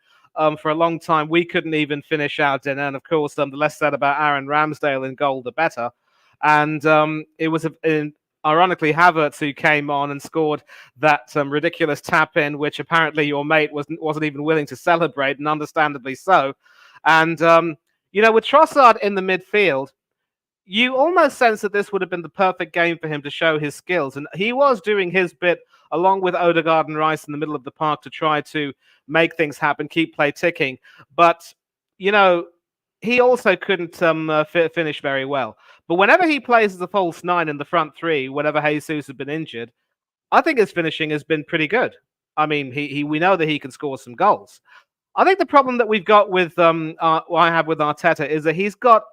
for a long time, we couldn't even finish our dinner. And of course, the less said about Aaron Ramsdale in goal, the better. And it was ironically Havertz who came on and scored that ridiculous tap in, which apparently your mate wasn't even willing to celebrate, and understandably so. And you know, with Trossard in the midfield, you almost sense that this would have been the perfect game for him to show his skills, and he was doing his bit along with Ødegaard and Rice in the middle of the park to try to make things happen, keep play ticking. But, you know, he also couldn't finish very well. But whenever he plays as a false nine in the front three, whenever Jesus has been injured, I think his finishing has been pretty good. I mean, we know that he can score some goals. I think the problem that we've got with I have with Arteta is that he's got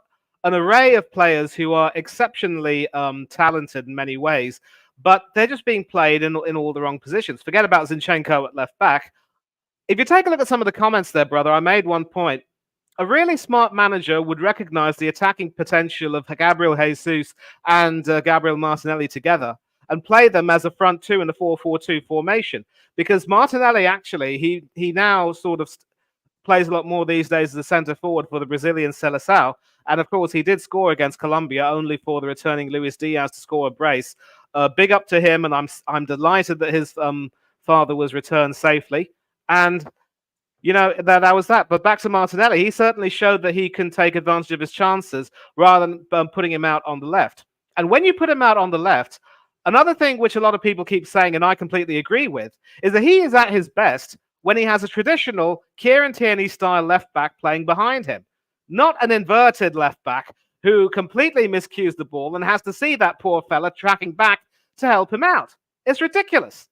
an array of players who are exceptionally talented in many ways, but they're just being played in all the wrong positions. Forget about Zinchenko at left back. If you take a look at some of the comments there, brother, I made one point. A really smart manager would recognize the attacking potential of Gabriel Jesus and Gabriel Martinelli together and play them as a front two in a 4-4-2 formation. Because Martinelli, actually, he now sort of plays a lot more these days as a centre forward for the Brazilian Seleção. And of course, he did score against Colombia, only for the returning Luis Diaz to score a brace. Big up to him, and I'm delighted that his father was returned safely. And that was that. But back to Martinelli, he certainly showed that he can take advantage of his chances rather than putting him out on the left. And when you put him out on the left, another thing which a lot of people keep saying, and I completely agree with, is that he is at his best when he has a traditional Kieran Tierney-style left-back playing behind him, not an inverted left-back who completely miscues the ball and has to see that poor fella tracking back to help him out. It's ridiculous.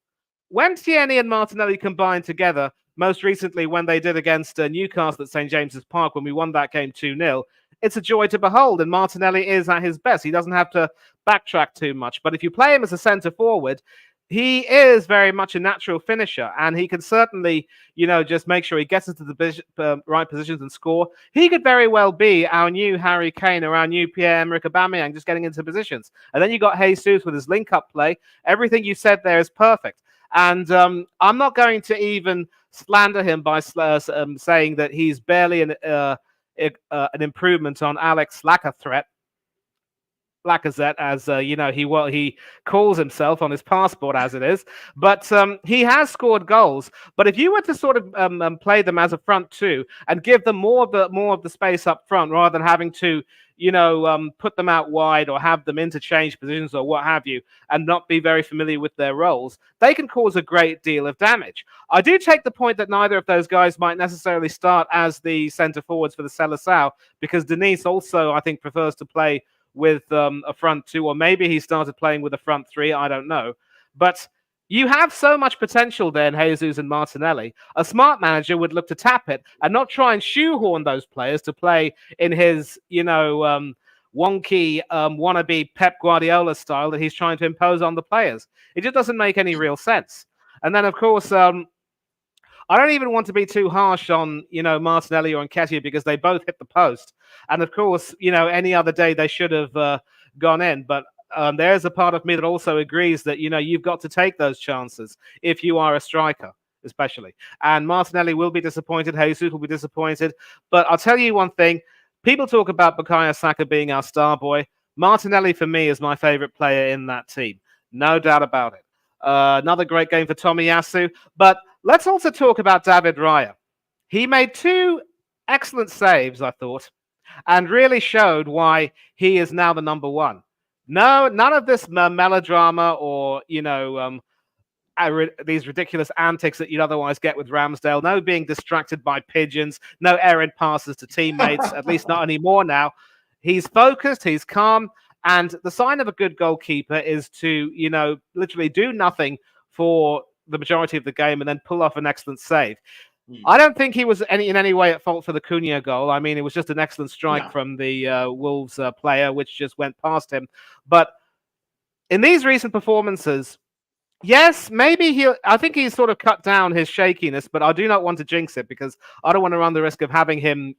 When Tierney and Martinelli combined together, most recently when they did against Newcastle at St. James's Park when we won that game 2-0, it's a joy to behold, and Martinelli is at his best. He doesn't have to backtrack too much, but if you play him as a centre forward, he is very much a natural finisher, and he can certainly, just make sure he gets into the right positions and score. He could very well be our new Harry Kane or our new Pierre-Emerick Aubameyang, just getting into positions. And then you got Jesus with his link-up play. Everything you said there is perfect. And I'm not going to even slander him by saying that he's barely an improvement on Alex Lacazette, as he calls himself on his passport as it is, but he has scored goals. But if you were to sort of play them as a front two and give them more of the space up front rather than having to put them out wide or have them interchange positions or what have you, and not be very familiar with their roles, they can cause a great deal of damage. I do take the point that neither of those guys might necessarily start as the centre forwards for the Seleção, because Denise also, I think, prefers to play with a front two, or maybe he started playing with a front three, I don't know. But you have so much potential there in Jesus and Martinelli. A smart manager would look to tap it and not try and shoehorn those players to play in his, wonky, wannabe Pep Guardiola style that he's trying to impose on the players. It just doesn't make any real sense. And then, of course, I don't even want to be too harsh on, Martinelli or Nketiah, because they both hit the post. And, of course, any other day they should have gone in. But there's a part of me that also agrees that, you've got to take those chances if you are a striker, especially. And Martinelli will be disappointed. Jesus will be disappointed. But I'll tell you one thing. People talk about Bukayo Saka being our star boy. Martinelli, for me, is my favorite player in that team. No doubt about it. Another great game for Tomiyasu. But let's also talk about David Raya. He made 2 excellent saves, I thought, and really showed why he is now the number 1. No, none of this melodrama or, these ridiculous antics that you'd otherwise get with Ramsdale. No being distracted by pigeons. No errant passes to teammates, at least not anymore now. He's focused, he's calm, and the sign of a good goalkeeper is to, literally do nothing for the majority of the game and then pull off an excellent save. I don't think he was in any way at fault for the Cunha goal. I mean, it was just an excellent strike from the Wolves player, which just went past him. But in these recent performances, yes, maybe I think he's sort of cut down his shakiness, but I do not want to jinx it, because I don't want to run the risk of having him,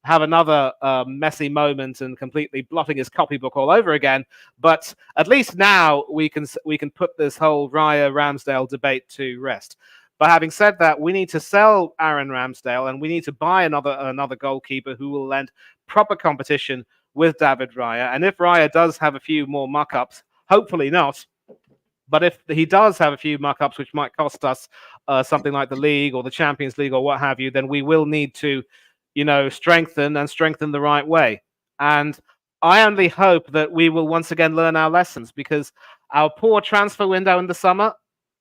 have another messy moment and completely blotting his copybook all over again. But at least now we can put this whole Raya Ramsdale debate to rest. But having said that, we need to sell Aaron Ramsdale, and we need to buy another goalkeeper who will lend proper competition with David Raya. And if Raya does have a few more muck-ups, hopefully not, but if he does have a few muck-ups which might cost us something like the league or the Champions League or what have you, then we will need to, strengthen the right way. And I only hope that we will once again learn our lessons, because our poor transfer window in the summer,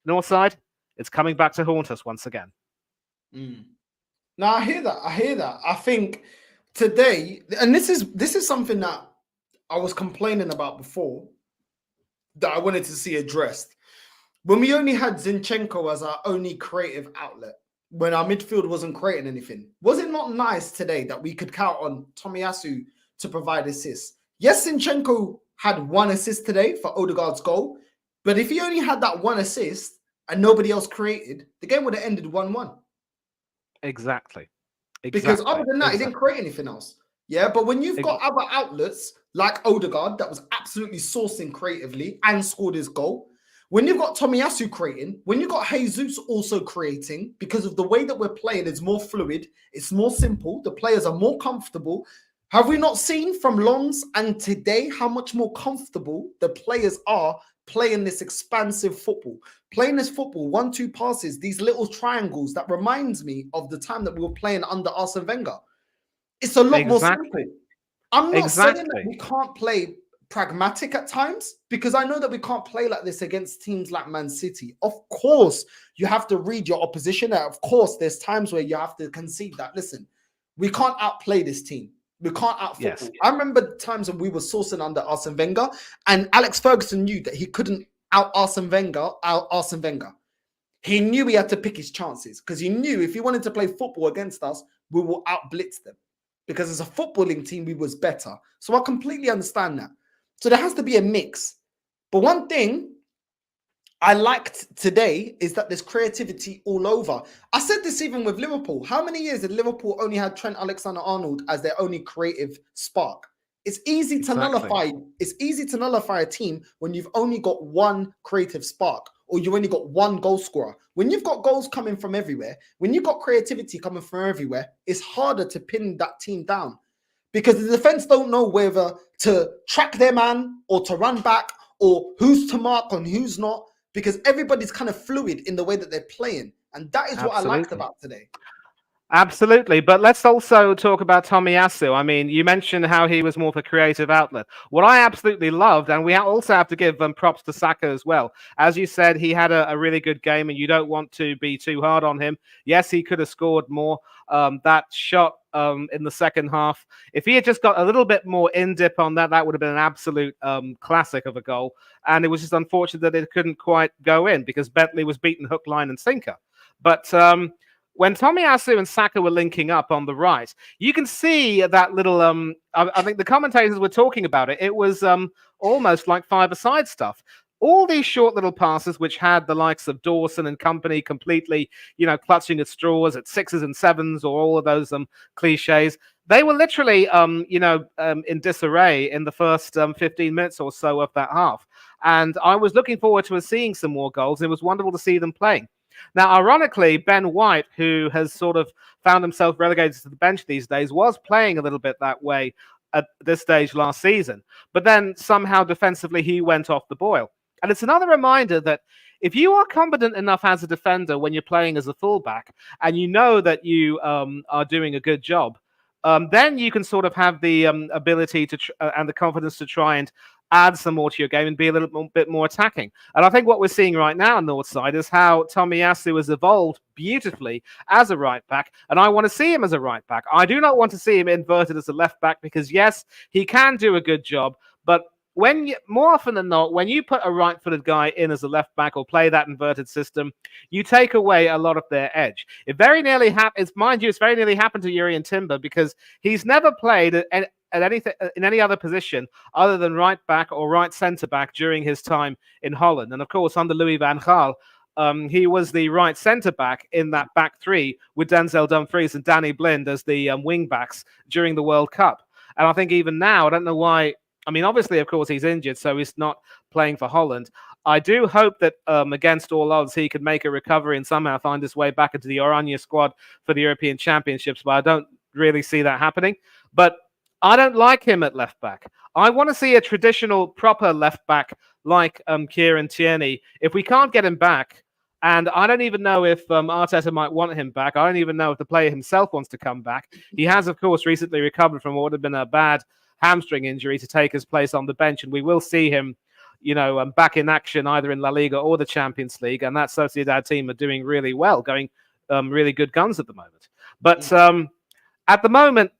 Northside, it's coming back to haunt us once again. No, I hear that. I think today, and this is something that I was complaining about before, that I wanted to see addressed. When we only had Zinchenko as our only creative outlet, when our midfield wasn't creating anything, was it not nice today that we could count on Tomiyasu to provide assists? Yes, Zinchenko had 1 assist today for Odegaard's goal, but if he only had that 1 assist and nobody else created, the game would have ended 1-1. Exactly. Because other than that, he didn't create anything else. Yeah, but when you've got other outlets like Odegaard that was absolutely sourcing creatively and scored his goal, when you've got Tomiyasu creating, when you've got Jesus also creating, because of the way that we're playing is more fluid, it's more simple, the players are more comfortable. Have we not seen from Lons and today how much more comfortable the players are playing this expansive football? playing this football, 1-2 passes, these little triangles, that reminds me of the time that we were playing under Arsene Wenger. It's a lot more simple. I'm not saying that we can't play pragmatic at times, because I know that we can't play like this against teams like Man City. Of course, you have to read your opposition. Of course, there's times where you have to concede that, listen, we can't outplay this team. We can't out-football. Yes. I remember times when we were sourcing under Arsene Wenger, and Alex Ferguson knew that he couldn't out-Arsene Wenger. He knew he had to pick his chances, because he knew if he wanted to play football against us, we will out-blitz them. Because as a footballing team, we was better. So I completely understand that. So there has to be a mix. But one thing I liked today is that there's creativity all over. I said this even with Liverpool. How many years did Liverpool only had Trent Alexander-Arnold as their only creative spark? It's easy to nullify. It's easy to nullify a team when you've only got one creative spark, or you only got one goal scorer. When you've got goals coming from everywhere, when you've got creativity coming from everywhere, it's harder to pin that team down, because the defense don't know whether to track their man or to run back, or who's to mark and who's not, because everybody's kind of fluid in the way that they're playing. And that is what I liked about today. Absolutely. But let's also talk about Tomiyasu. I mean, you mentioned how he was more of a creative outlet. What I absolutely loved, and we also have to give props to Saka as well. As you said, he had a really good game, and you don't want to be too hard on him. Yes, he could have scored more. That shot in the second half, if he had just got a little bit more in-dip on that, that would have been an absolute classic of a goal. And it was just unfortunate that it couldn't quite go in, because Bentley was beaten hook, line, and sinker. But when Tomiyasu and Saka were linking up on the right, you can see that little, I think the commentators were talking about it. It was almost like five-a-side stuff. All these short little passes, which had the likes of Dawson and company completely, clutching at straws at 6s and 7s, or all of those cliches, they were literally, in disarray in the first 15 minutes or so of that half. And I was looking forward to seeing some more goals. It was wonderful to see them playing. Now, ironically, Ben White, who has sort of found himself relegated to the bench these days, was playing a little bit that way at this stage last season. But then somehow defensively, he went off the boil. And it's another reminder that if you are competent enough as a defender when you're playing as a fullback, and you know that you are doing a good job, then you can sort of have the ability to and the confidence to try and add some more to your game and be a little bit more attacking. And I think what we're seeing right now on Northside is how Tomiyasu has evolved beautifully as a right back, and I want to see him as a right back. I do not want to see him inverted as a left back, because yes, he can do a good job, but more often than not, when you put a right-footed guy in as a left back or play that inverted system, you take away a lot of their edge. It very nearly happens, mind you, it's very nearly happened to Jurrien Timber, because he's never played at anything in any other position other than right back or right centre back during his time in Holland. And of course, under Louis van Gaal, he was the right centre back in that back three with Denzel Dumfries and Danny Blind as the wing backs during the World Cup. And I think even now, I don't know why. I mean, obviously, of course, he's injured, so he's not playing for Holland. I do hope that against all odds, he could make a recovery and somehow find his way back into the Oranje squad for the European Championships, but I don't really see that happening. But I don't like him at left back. I want to see a traditional, proper left back like Kieran Tierney. If we can't get him back, and I don't even know if Arteta might want him back. I don't even know if the player himself wants to come back. He has, of course, recently recovered from what would have been a bad hamstring injury to take his place on the bench, and we will see him, back in action either in La Liga or the Champions League. And that Sociedad team are doing really well, going really good guns at the moment. But at the moment,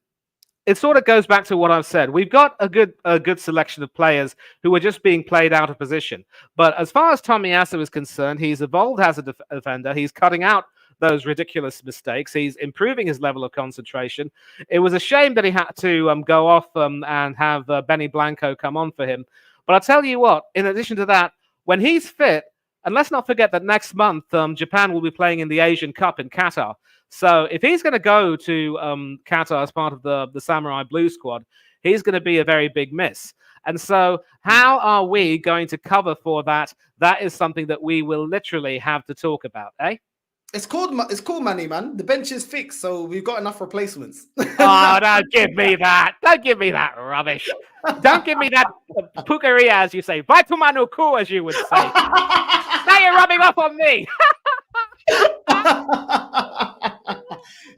it sort of goes back to what I've said. We've got a good selection of players who are just being played out of position. But as far as Tomiyasu is concerned, he's evolved as a defender. He's cutting out those ridiculous mistakes. He's improving his level of concentration. It was a shame that he had to go off and have Benny Blanco come on for him. But I'll tell you what, in addition to that, when he's fit, and let's not forget that next month, Japan will be playing in the Asian Cup in Qatar. So if he's going to go to Qatar as part of the Samurai Blue squad, he's going to be a very big miss. And so how are we going to cover for that? That is something that we will literally have to talk about, eh? It's called Manny, man. The bench is fixed, so we've got enough replacements. Oh, don't give me that. Don't give me that rubbish. Don't give me that pukeria, as you say. Vital manuku, as you would say. Now you're rubbing off on me.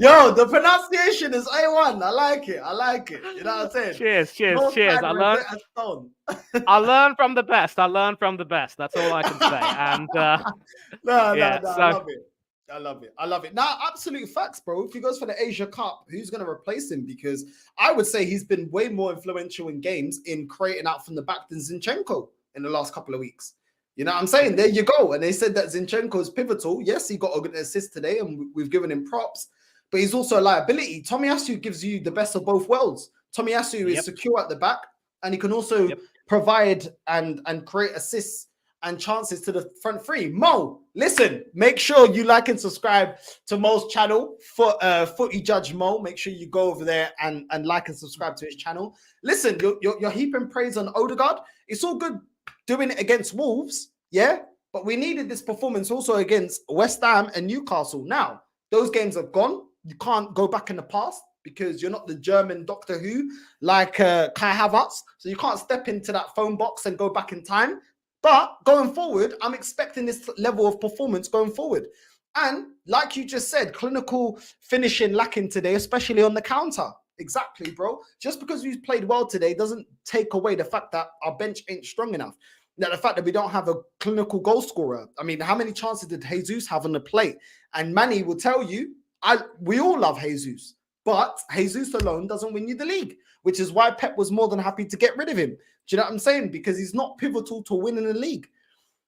Yo, the pronunciation is A1. I like it. You know what I'm saying? Cheers. I learned from the best. That's all I can say. And I love it. Now, absolute facts, bro. If he goes for the Asia Cup, who's going to replace him? Because I would say he's been way more influential in games in creating out from the back than Zinchenko in the last couple of weeks. You know what I'm saying? There you go. And they said that Zinchenko is pivotal. Yes, he got an assist today, and we've given him props. But he's also a liability. Tomiyasu gives you the best of both worlds. Tomiyasu is secure at the back, and he can also provide and create assists and chances to the front three. Mo, listen, make sure you like and subscribe to Mo's channel, Footy Judge Mo. Make sure you go over there and like and subscribe to his channel. Listen, you're heaping praise on Odegaard. It's all good doing it against Wolves, yeah? But we needed this performance also against West Ham and Newcastle. Now, those games have gone. You can't go back in the past because you're not the German Doctor Who like Kai Havertz. So you can't step into that phone box and go back in time. But going forward, I'm expecting this level of performance going forward. And like you just said, clinical finishing lacking today, especially on the counter. Exactly, bro. Just because we've played well today doesn't take away the fact that our bench ain't strong enough. Now, the fact that we don't have a clinical goal scorer. I mean, how many chances did Jesus have on the plate? And Manny will tell you, we all love Jesus, but Jesus alone doesn't win you the league, which is why Pep was more than happy to get rid of him. Do you know what I'm saying? Because he's not pivotal to winning the league.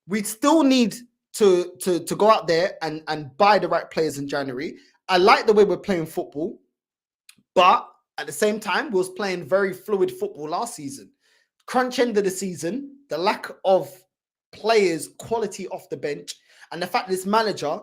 We still need to go out there and buy the right players in January. I like the way we're playing football, but at the same time, we was playing very fluid football last season. Crunch end of the season, the lack of players, quality off the bench, and the fact this manager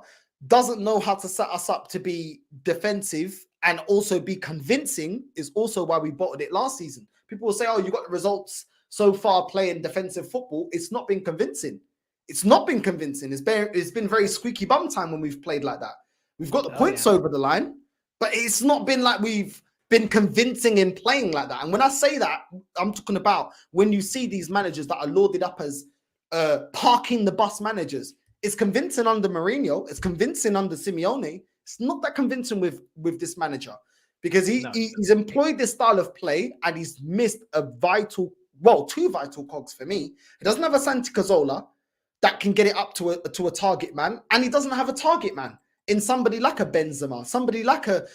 doesn't know how to set us up to be defensive and also be convincing is also why we bottled it last season. People will say, oh, you got the results so far playing defensive football. It's not been convincing. It's been very squeaky bum time when we've played like that. We've got the points over the line, but it's not been like we've been convincing in playing like that. And when I say that, I'm talking about when you see these managers that are lauded up as parking the bus managers. It's convincing under Mourinho. It's convincing under Simeone. It's not that convincing with this manager because he's employed this style of play and he's missed two vital cogs for me. He doesn't have a Santi Cazorla that can get it up to a target man, and he doesn't have a target man in somebody like a Benzema, somebody like a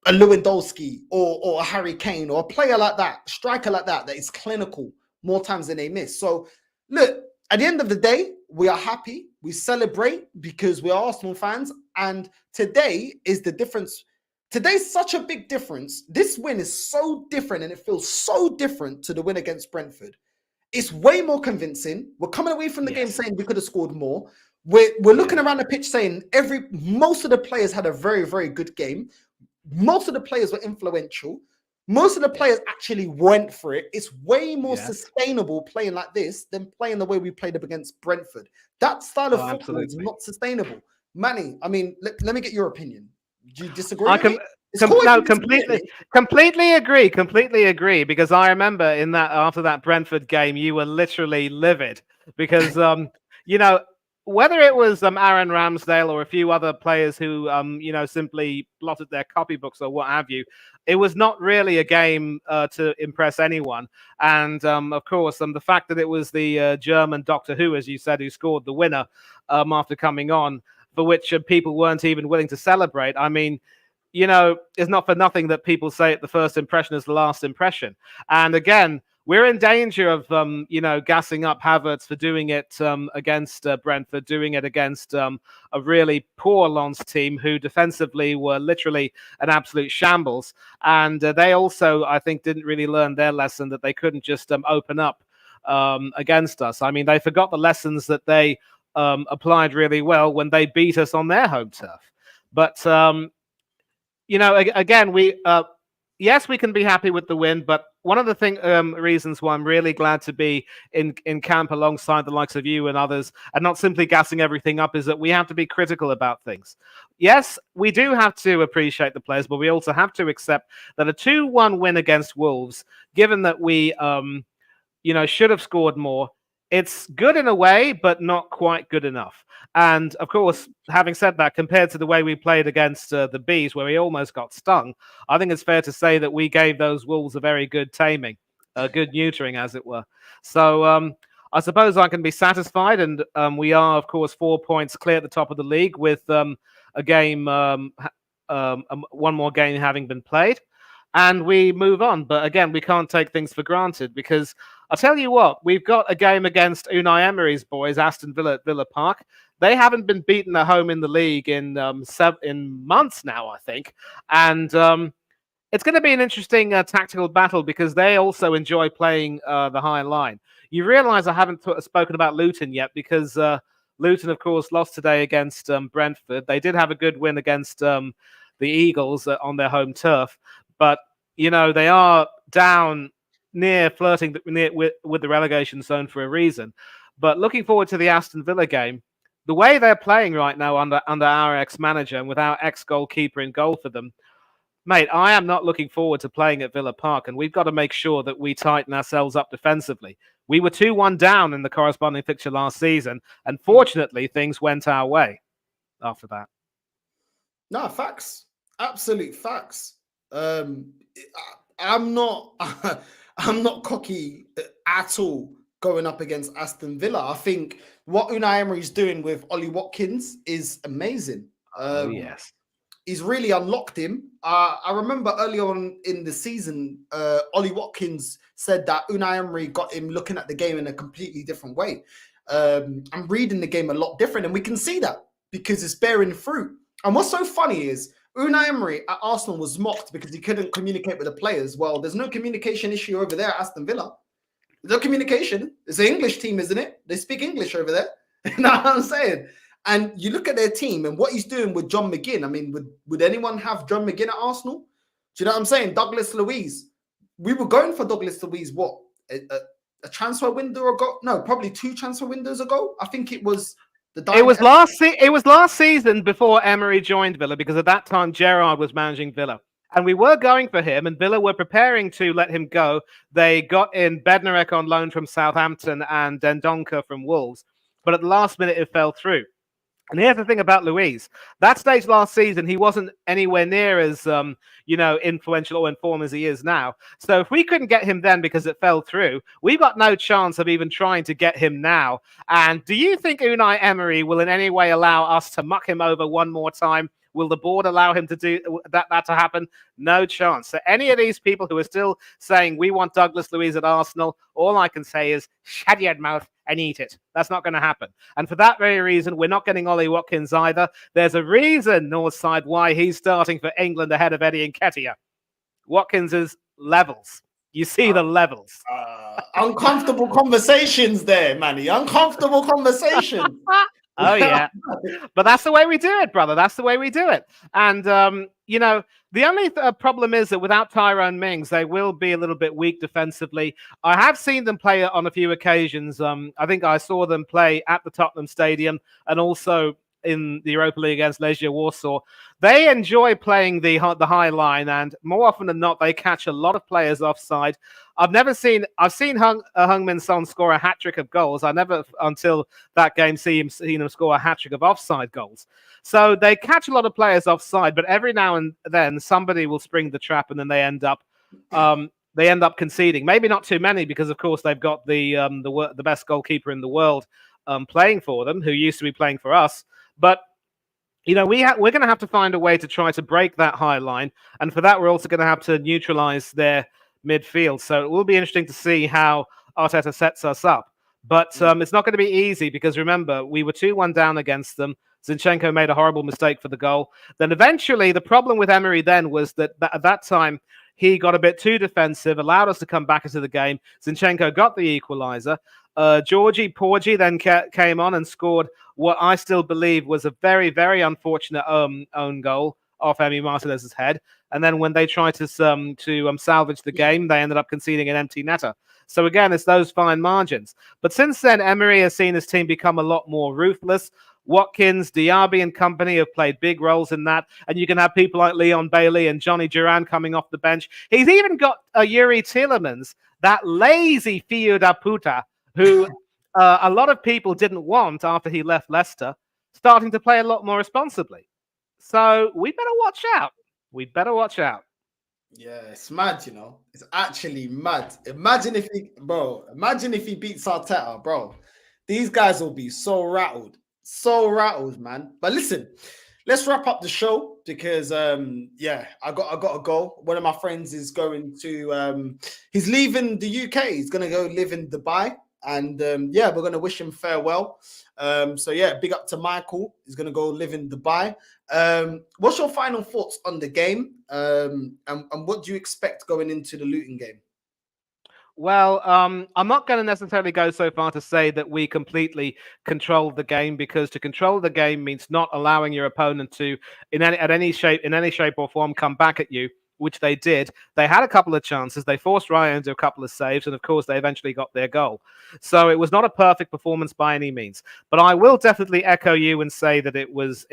Lewandowski or a Harry Kane or a player like that, striker like that is clinical more times than they miss. So look, at the end of the day, we are happy. We celebrate because we are Arsenal fans. And today is the difference. Today's such a big difference. This win is so different and it feels so different to the win against Brentford. It's way more convincing. We're coming away from the game saying we could have scored more. We're looking around the pitch saying most of the players had a very, very good game. Most of the players were influential. Most of the players actually went for it. It's way more sustainable playing like this than playing the way we played up against Brentford. That style of football is not sustainable. Manny, I mean, let me get your opinion. Do you disagree? Completely agree. Because I remember after that Brentford game, you were literally livid because whether it was Aaron Ramsdale or a few other players who simply blotted their copybooks or what have you, it was not really a game to impress anyone. And of course, the fact that it was the German Doctor Who, as you said, who scored the winner after coming on, for which people weren't even willing to celebrate. I mean, it's not for nothing that people say the first impression is the last impression. And again, we're in danger of, gassing up Havertz for doing it against Brentford, doing it against a really poor Lens team who defensively were literally an absolute shambles. And they also, I think, didn't really learn their lesson that they couldn't just open up against us. I mean, they forgot the lessons that they applied really well when they beat us on their home turf. But, again, yes, we can be happy with the win, but one of the reasons why I'm really glad to be in camp alongside the likes of you and others, and not simply gassing everything up, is that we have to be critical about things. Yes, we do have to appreciate the players, but we also have to accept that a 2-1 win against Wolves, given that we should have scored more, it's good in a way, but not quite good enough. And of course, having said that, compared to the way we played against the Bees, where we almost got stung, I think it's fair to say that we gave those Wolves a very good taming, a good neutering, as it were. So I suppose I can be satisfied, and we are, of course, 4 points clear at the top of the league with a game, one more game having been played, and we move on. But again, we can't take things for granted, because I'll tell you what, we've got a game against Unai Emery's boys, Aston Villa at Villa Park. They haven't been beaten at home in the league in months now, I think. And it's going to be an interesting tactical battle, because they also enjoy playing the high line. You realise I haven't spoken about Luton yet, because Luton, of course, lost today against Brentford. They did have a good win against the Eagles on their home turf. But, they are down near flirting with the relegation zone for a reason. But looking forward to the Aston Villa game, the way they're playing right now under our ex-manager and with our ex-goalkeeper in goal for them, mate, I am not looking forward to playing at Villa Park, and we've got to make sure that we tighten ourselves up defensively. We were 2-1 down in the corresponding fixture last season, and fortunately, things went our way after that. No, facts. Absolute facts. I'm not cocky at all going up against Aston Villa. I think what Unai Emery's doing with Ollie Watkins is amazing. Yes. He's really unlocked him. I remember early on in the season, Ollie Watkins said that Unai Emery got him looking at the game in a completely different way. I'm reading the game a lot different, and we can see that because it's bearing fruit. And what's so funny is Unai Emery at Arsenal was mocked because he couldn't communicate with the players. Well, there's no communication issue over there at Aston Villa. There's no communication. It's an English team, isn't it? They speak English over there. You know what I'm saying? And you look at their team and what he's doing with John McGinn. I mean, would anyone have John McGinn at Arsenal? Do you know what I'm saying? Douglas Luiz. We were going for Douglas Luiz, what? A transfer window ago? No, probably 2 transfer windows ago. I think it was... It was last season before Emery joined Villa, because at that time Gerrard was managing Villa, and we were going for him, and Villa were preparing to let him go. They got in Bednarek on loan from Southampton and Dendoncker from Wolves, but at the last minute it fell through. And here's the thing about Luiz. That stage last season, he wasn't anywhere near as, influential or in form as he is now. So if we couldn't get him then because it fell through, we've got no chance of even trying to get him now. And do you think Unai Emery will in any way allow us to muck him over one more time? Will the board allow him to do that to happen? No chance. So any of these people who are still saying we want Douglas Luiz at Arsenal, all I can say is shut your mouth and eat it. That's not going to happen. And for that very reason, we're not getting Ollie Watkins either. There's a reason, Northside, why he's starting for England ahead of Eddie Nketiah. Watkins is levels. You see the levels. Uncomfortable conversations there, Manny. Uncomfortable conversations. Oh, yeah. But that's the way we do it, brother. That's the way we do it. And, the only problem is that without Tyrone Mings, they will be a little bit weak defensively. I have seen them play on a few occasions. I think I saw them play at the Tottenham Stadium and also in the Europa League against Legia Warsaw. They enjoy playing the high line, and more often than not, they catch a lot of players offside. I've seen Heung-min Son score a hat-trick of goals. I never, until that game, seen him score a hat-trick of offside goals. So they catch a lot of players offside, but every now and then somebody will spring the trap, and then they end up conceding. Maybe not too many, because of course they've got the best goalkeeper in the world playing for them, who used to be playing for us. But we're going to have to find a way to try to break that high line, and for that we're also going to have to neutralize their midfield. So it will be interesting to see how Arteta sets us up. But it's not going to be easy, because remember, we were 2-1 down against them. Zinchenko made a horrible mistake for the goal. Then eventually, the problem with Emery then was that at that time, he got a bit too defensive, allowed us to come back into the game. Zinchenko got the equaliser. Georgie Porgy then came on and scored what I still believe was a very, very unfortunate own goal. off Emi Martinez's head. And then when they tried to salvage the game, they ended up conceding an empty netter. So again, it's those fine margins. But since then, Emery has seen his team become a lot more ruthless. Watkins, Diaby and company have played big roles in that. And you can have people like Leon Bailey and Johnny Duran coming off the bench. He's even got Yuri Tielemans, that lazy Fio da Puta, who a lot of people didn't want after he left Leicester, starting to play a lot more responsibly. So we better watch out. We better watch out. Yeah, it's mad, you know. It's actually mad. Imagine if he beats Arteta, bro. These guys will be so rattled, man. But listen, let's wrap up the show because I got to go. One of my friends is going to he's leaving the UK. He's gonna go live in Dubai, and we're gonna wish him farewell. Big up to Michael. He's gonna go live in Dubai. What's your final thoughts on the game? And what do you expect going into the Luton game? Well, I'm not going to necessarily go so far to say that we completely controlled the game, because to control the game means not allowing your opponent to, in any shape or form, come back at you, which they did. They had a couple of chances. They forced Raya into a couple of saves, and of course, they eventually got their goal. So it was not a perfect performance by any means. But I will definitely echo you and say that it was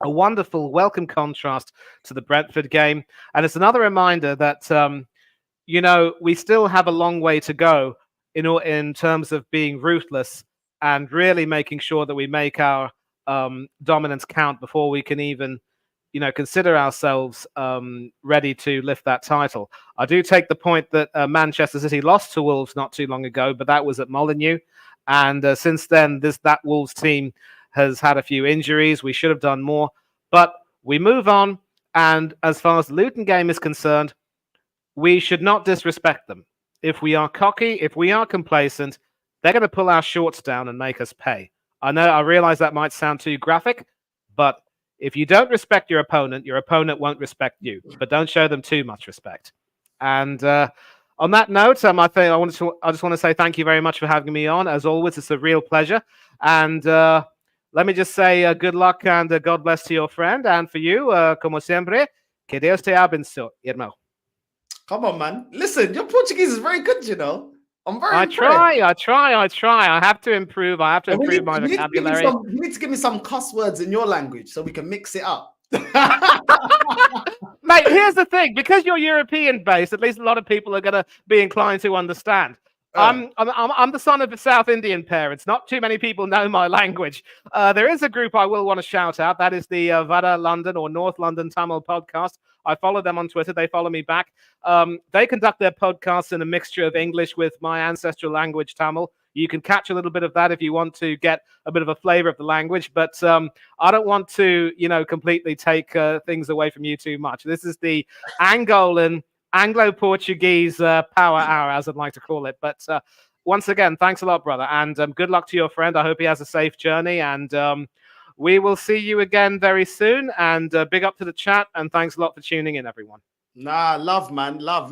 a wonderful, welcome contrast to the Brentford game. And it's another reminder that, we still have a long way to go in terms of being ruthless and really making sure that we make our dominance count before we can even, consider ourselves ready to lift that title. I do take the point that Manchester City lost to Wolves not too long ago, but that was at Molineux. And since then, that Wolves team has had a few injuries. We should have done more, but we move on. And as far as the Luton game is concerned, we should not disrespect them. If we are cocky, if we are complacent, they're going to pull our shorts down and make us pay. I realize that might sound too graphic, but if you don't respect your opponent won't respect you. But don't show them too much respect. And on that note, I just want to say thank you very much for having me on. As always, it's a real pleasure. And let me just say good luck and God bless to your friend. And for you, como siempre, que Dios te abençoe, hermano. Come on, man. Listen, your Portuguese is very good, you know. I try. I have to improve. I have to improve my vocabulary. You need to give me some cuss words in your language so we can mix it up. Mate, here's the thing. Because you're European-based, at least a lot of people are going to be inclined to understand. I'm the son of South Indian parents. Not too many people know my language. There is a group I will want to shout out. That is the Vada London or North London Tamil podcast. I follow them on Twitter. They follow me back. They conduct their podcasts in a mixture of English with my ancestral language, Tamil. You can catch a little bit of that if you want to get a bit of a flavor of the language. But I don't want to, completely take things away from you too much. This is the Angolan Anglo-Portuguese power hour, as I'd like to call it. But once again, thanks a lot, brother. And good luck to your friend. I hope he has a safe journey. And we will see you again very soon. And big up to the chat. And thanks a lot for tuning in, everyone. Nah, love, man. Love.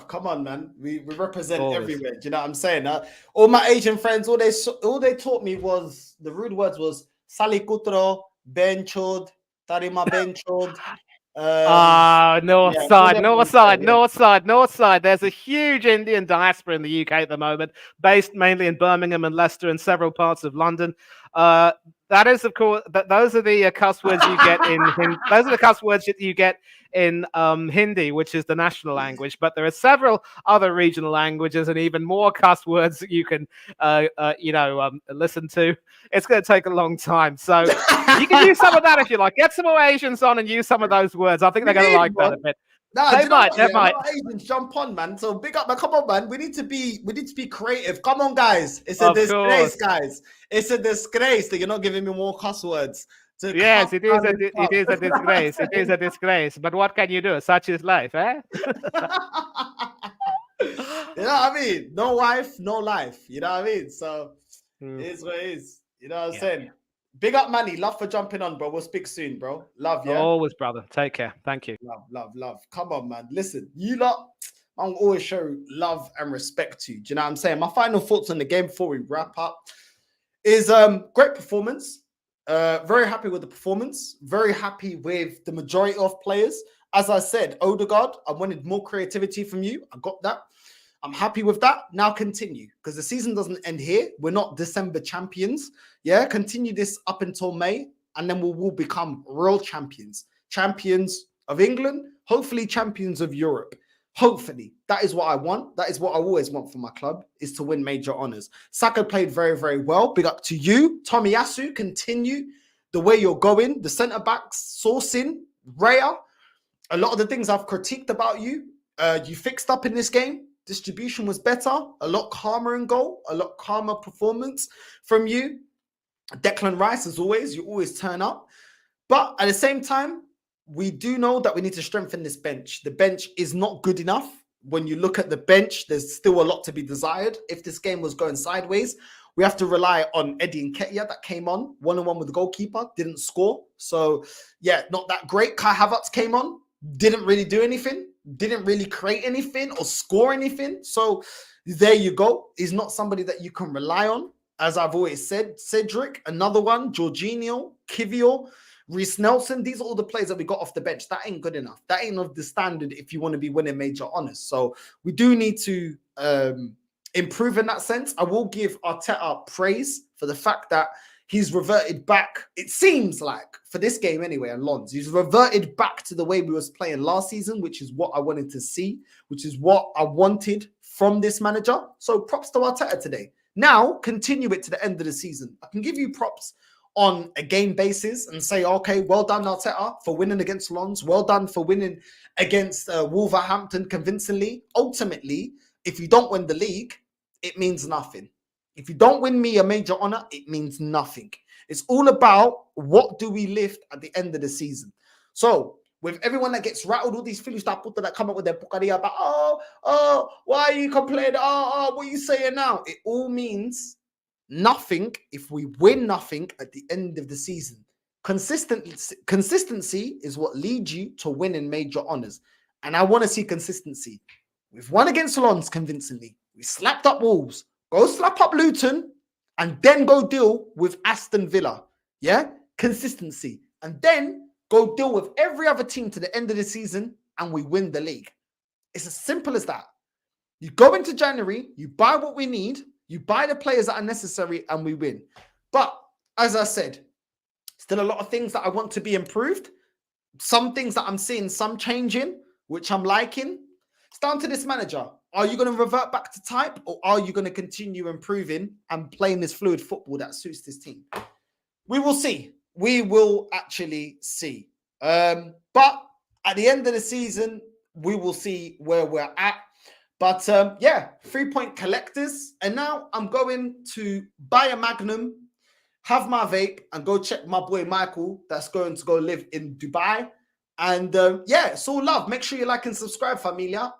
Come on, man. We represent everywhere. Do you know what I'm saying? All my Asian friends, all they taught me was, the rude words was Salikutro, Benchod, Tarima Benchod. North side. There's a huge Indian diaspora in the UK at the moment, based mainly in Birmingham and Leicester and several parts of London. That is, of course, those are the cuss words you get those are the cuss words that you get in Hindi, which is the national language. But there are several other regional languages and even more cuss words that you can, listen to. It's going to take a long time, so you can use some of that if you like. Get some more Asians on and use some of those words. I think they're going to like that a bit. They might. Asians jump on, man. So big up, man. Come on, man. We need to be creative. Come on, guys. It's a disgrace, guys. It's a disgrace that you're not giving me more cuss words. Yes, it is a disgrace. It is a disgrace. But what can you do? Such is life, eh? You know what I mean? No wife, no life. You know what I mean? So it is what it is. You know what I'm saying? Big up, Manny. Love for jumping on, bro. We'll speak soon, bro. Love, yeah? Always, brother. Take care. Thank you. Love. Come on, man. Listen, you lot, I'll always show love and respect to you. Do you know what I'm saying? My final thoughts on the game before we wrap up is great performance. Very happy with the performance. Very happy with the majority of players. As I said, Odegaard, I wanted more creativity from you. I got that. I'm happy with that. Now continue, because the season doesn't end here. We're not December champions. Yeah, continue this up until May, and then we will become real champions. Champions of England, hopefully champions of Europe. Hopefully. That is what I want. That is what I always want for my club, is to win major honours. Saka played very, very well. Big up to you. Tomiyasu, continue the way you're going. The centre-backs, sourcing, Raya. A lot of the things I've critiqued about you, you fixed up in this game. Distribution was better, a lot calmer in goal, a lot calmer performance from you. Declan Rice, as always, you always turn up. But at the same time, we do know that we need to strengthen this bench. The bench is not good enough. When you look at the bench, there's still a lot to be desired. If this game was going sideways, we have to rely on Nketiah that came on, one-on-one with the goalkeeper, didn't score. So, yeah, not that great. Kai Havertz came on, didn't really do anything. Didn't really create anything or score anything. So there you go. He's not somebody that you can rely on. As I've always said, Cedric, another one, Jorginho, Kivior, Reece Nelson. These are all the players that we got off the bench. That ain't good enough. That ain't of the standard if you want to be winning major honours. So we do need to improve in that sense. I will give Arteta praise for the fact that he's reverted back, it seems like, for this game anyway, and Lons, he's reverted back to the way we was playing last season, which is what I wanted to see, which is what I wanted from this manager. So props to Arteta today. Now, continue it to the end of the season. I can give you props on a game basis and say, okay, well done, Arteta, for winning against Lons. Well done for winning against Wolverhampton convincingly. Ultimately, if you don't win the league, it means nothing. If you don't win me a major honour, it means nothing. It's all about what do we lift at the end of the season. So, with everyone that gets rattled, all these Phillies that come up with their pukaria about, why are you complaining? What are you saying now? It all means nothing if we win nothing at the end of the season. Consistency is what leads you to winning major honours. And I want to see consistency. We've won against Lons convincingly. We slapped up Wolves. Go slap up Luton and then go deal with Aston Villa. Yeah? Consistency. And then go deal with every other team to the end of the season and we win the league. It's as simple as that. You go into January, you buy what we need, you buy the players that are necessary and we win. But as I said, still a lot of things that I want to be improved. Some things that I'm seeing some changing, which I'm liking. It's down to this manager. Are you going to revert back to type or are you going to continue improving and playing this fluid football that suits this team? We will see. We will actually see. But at the end of the season, we will see where we're at. But yeah, 3-point collectors. And now I'm going to buy a Magnum, have my vape, and go check my boy Michael that's going to go live in Dubai. And yeah, it's all love. Make sure you like and subscribe, familia.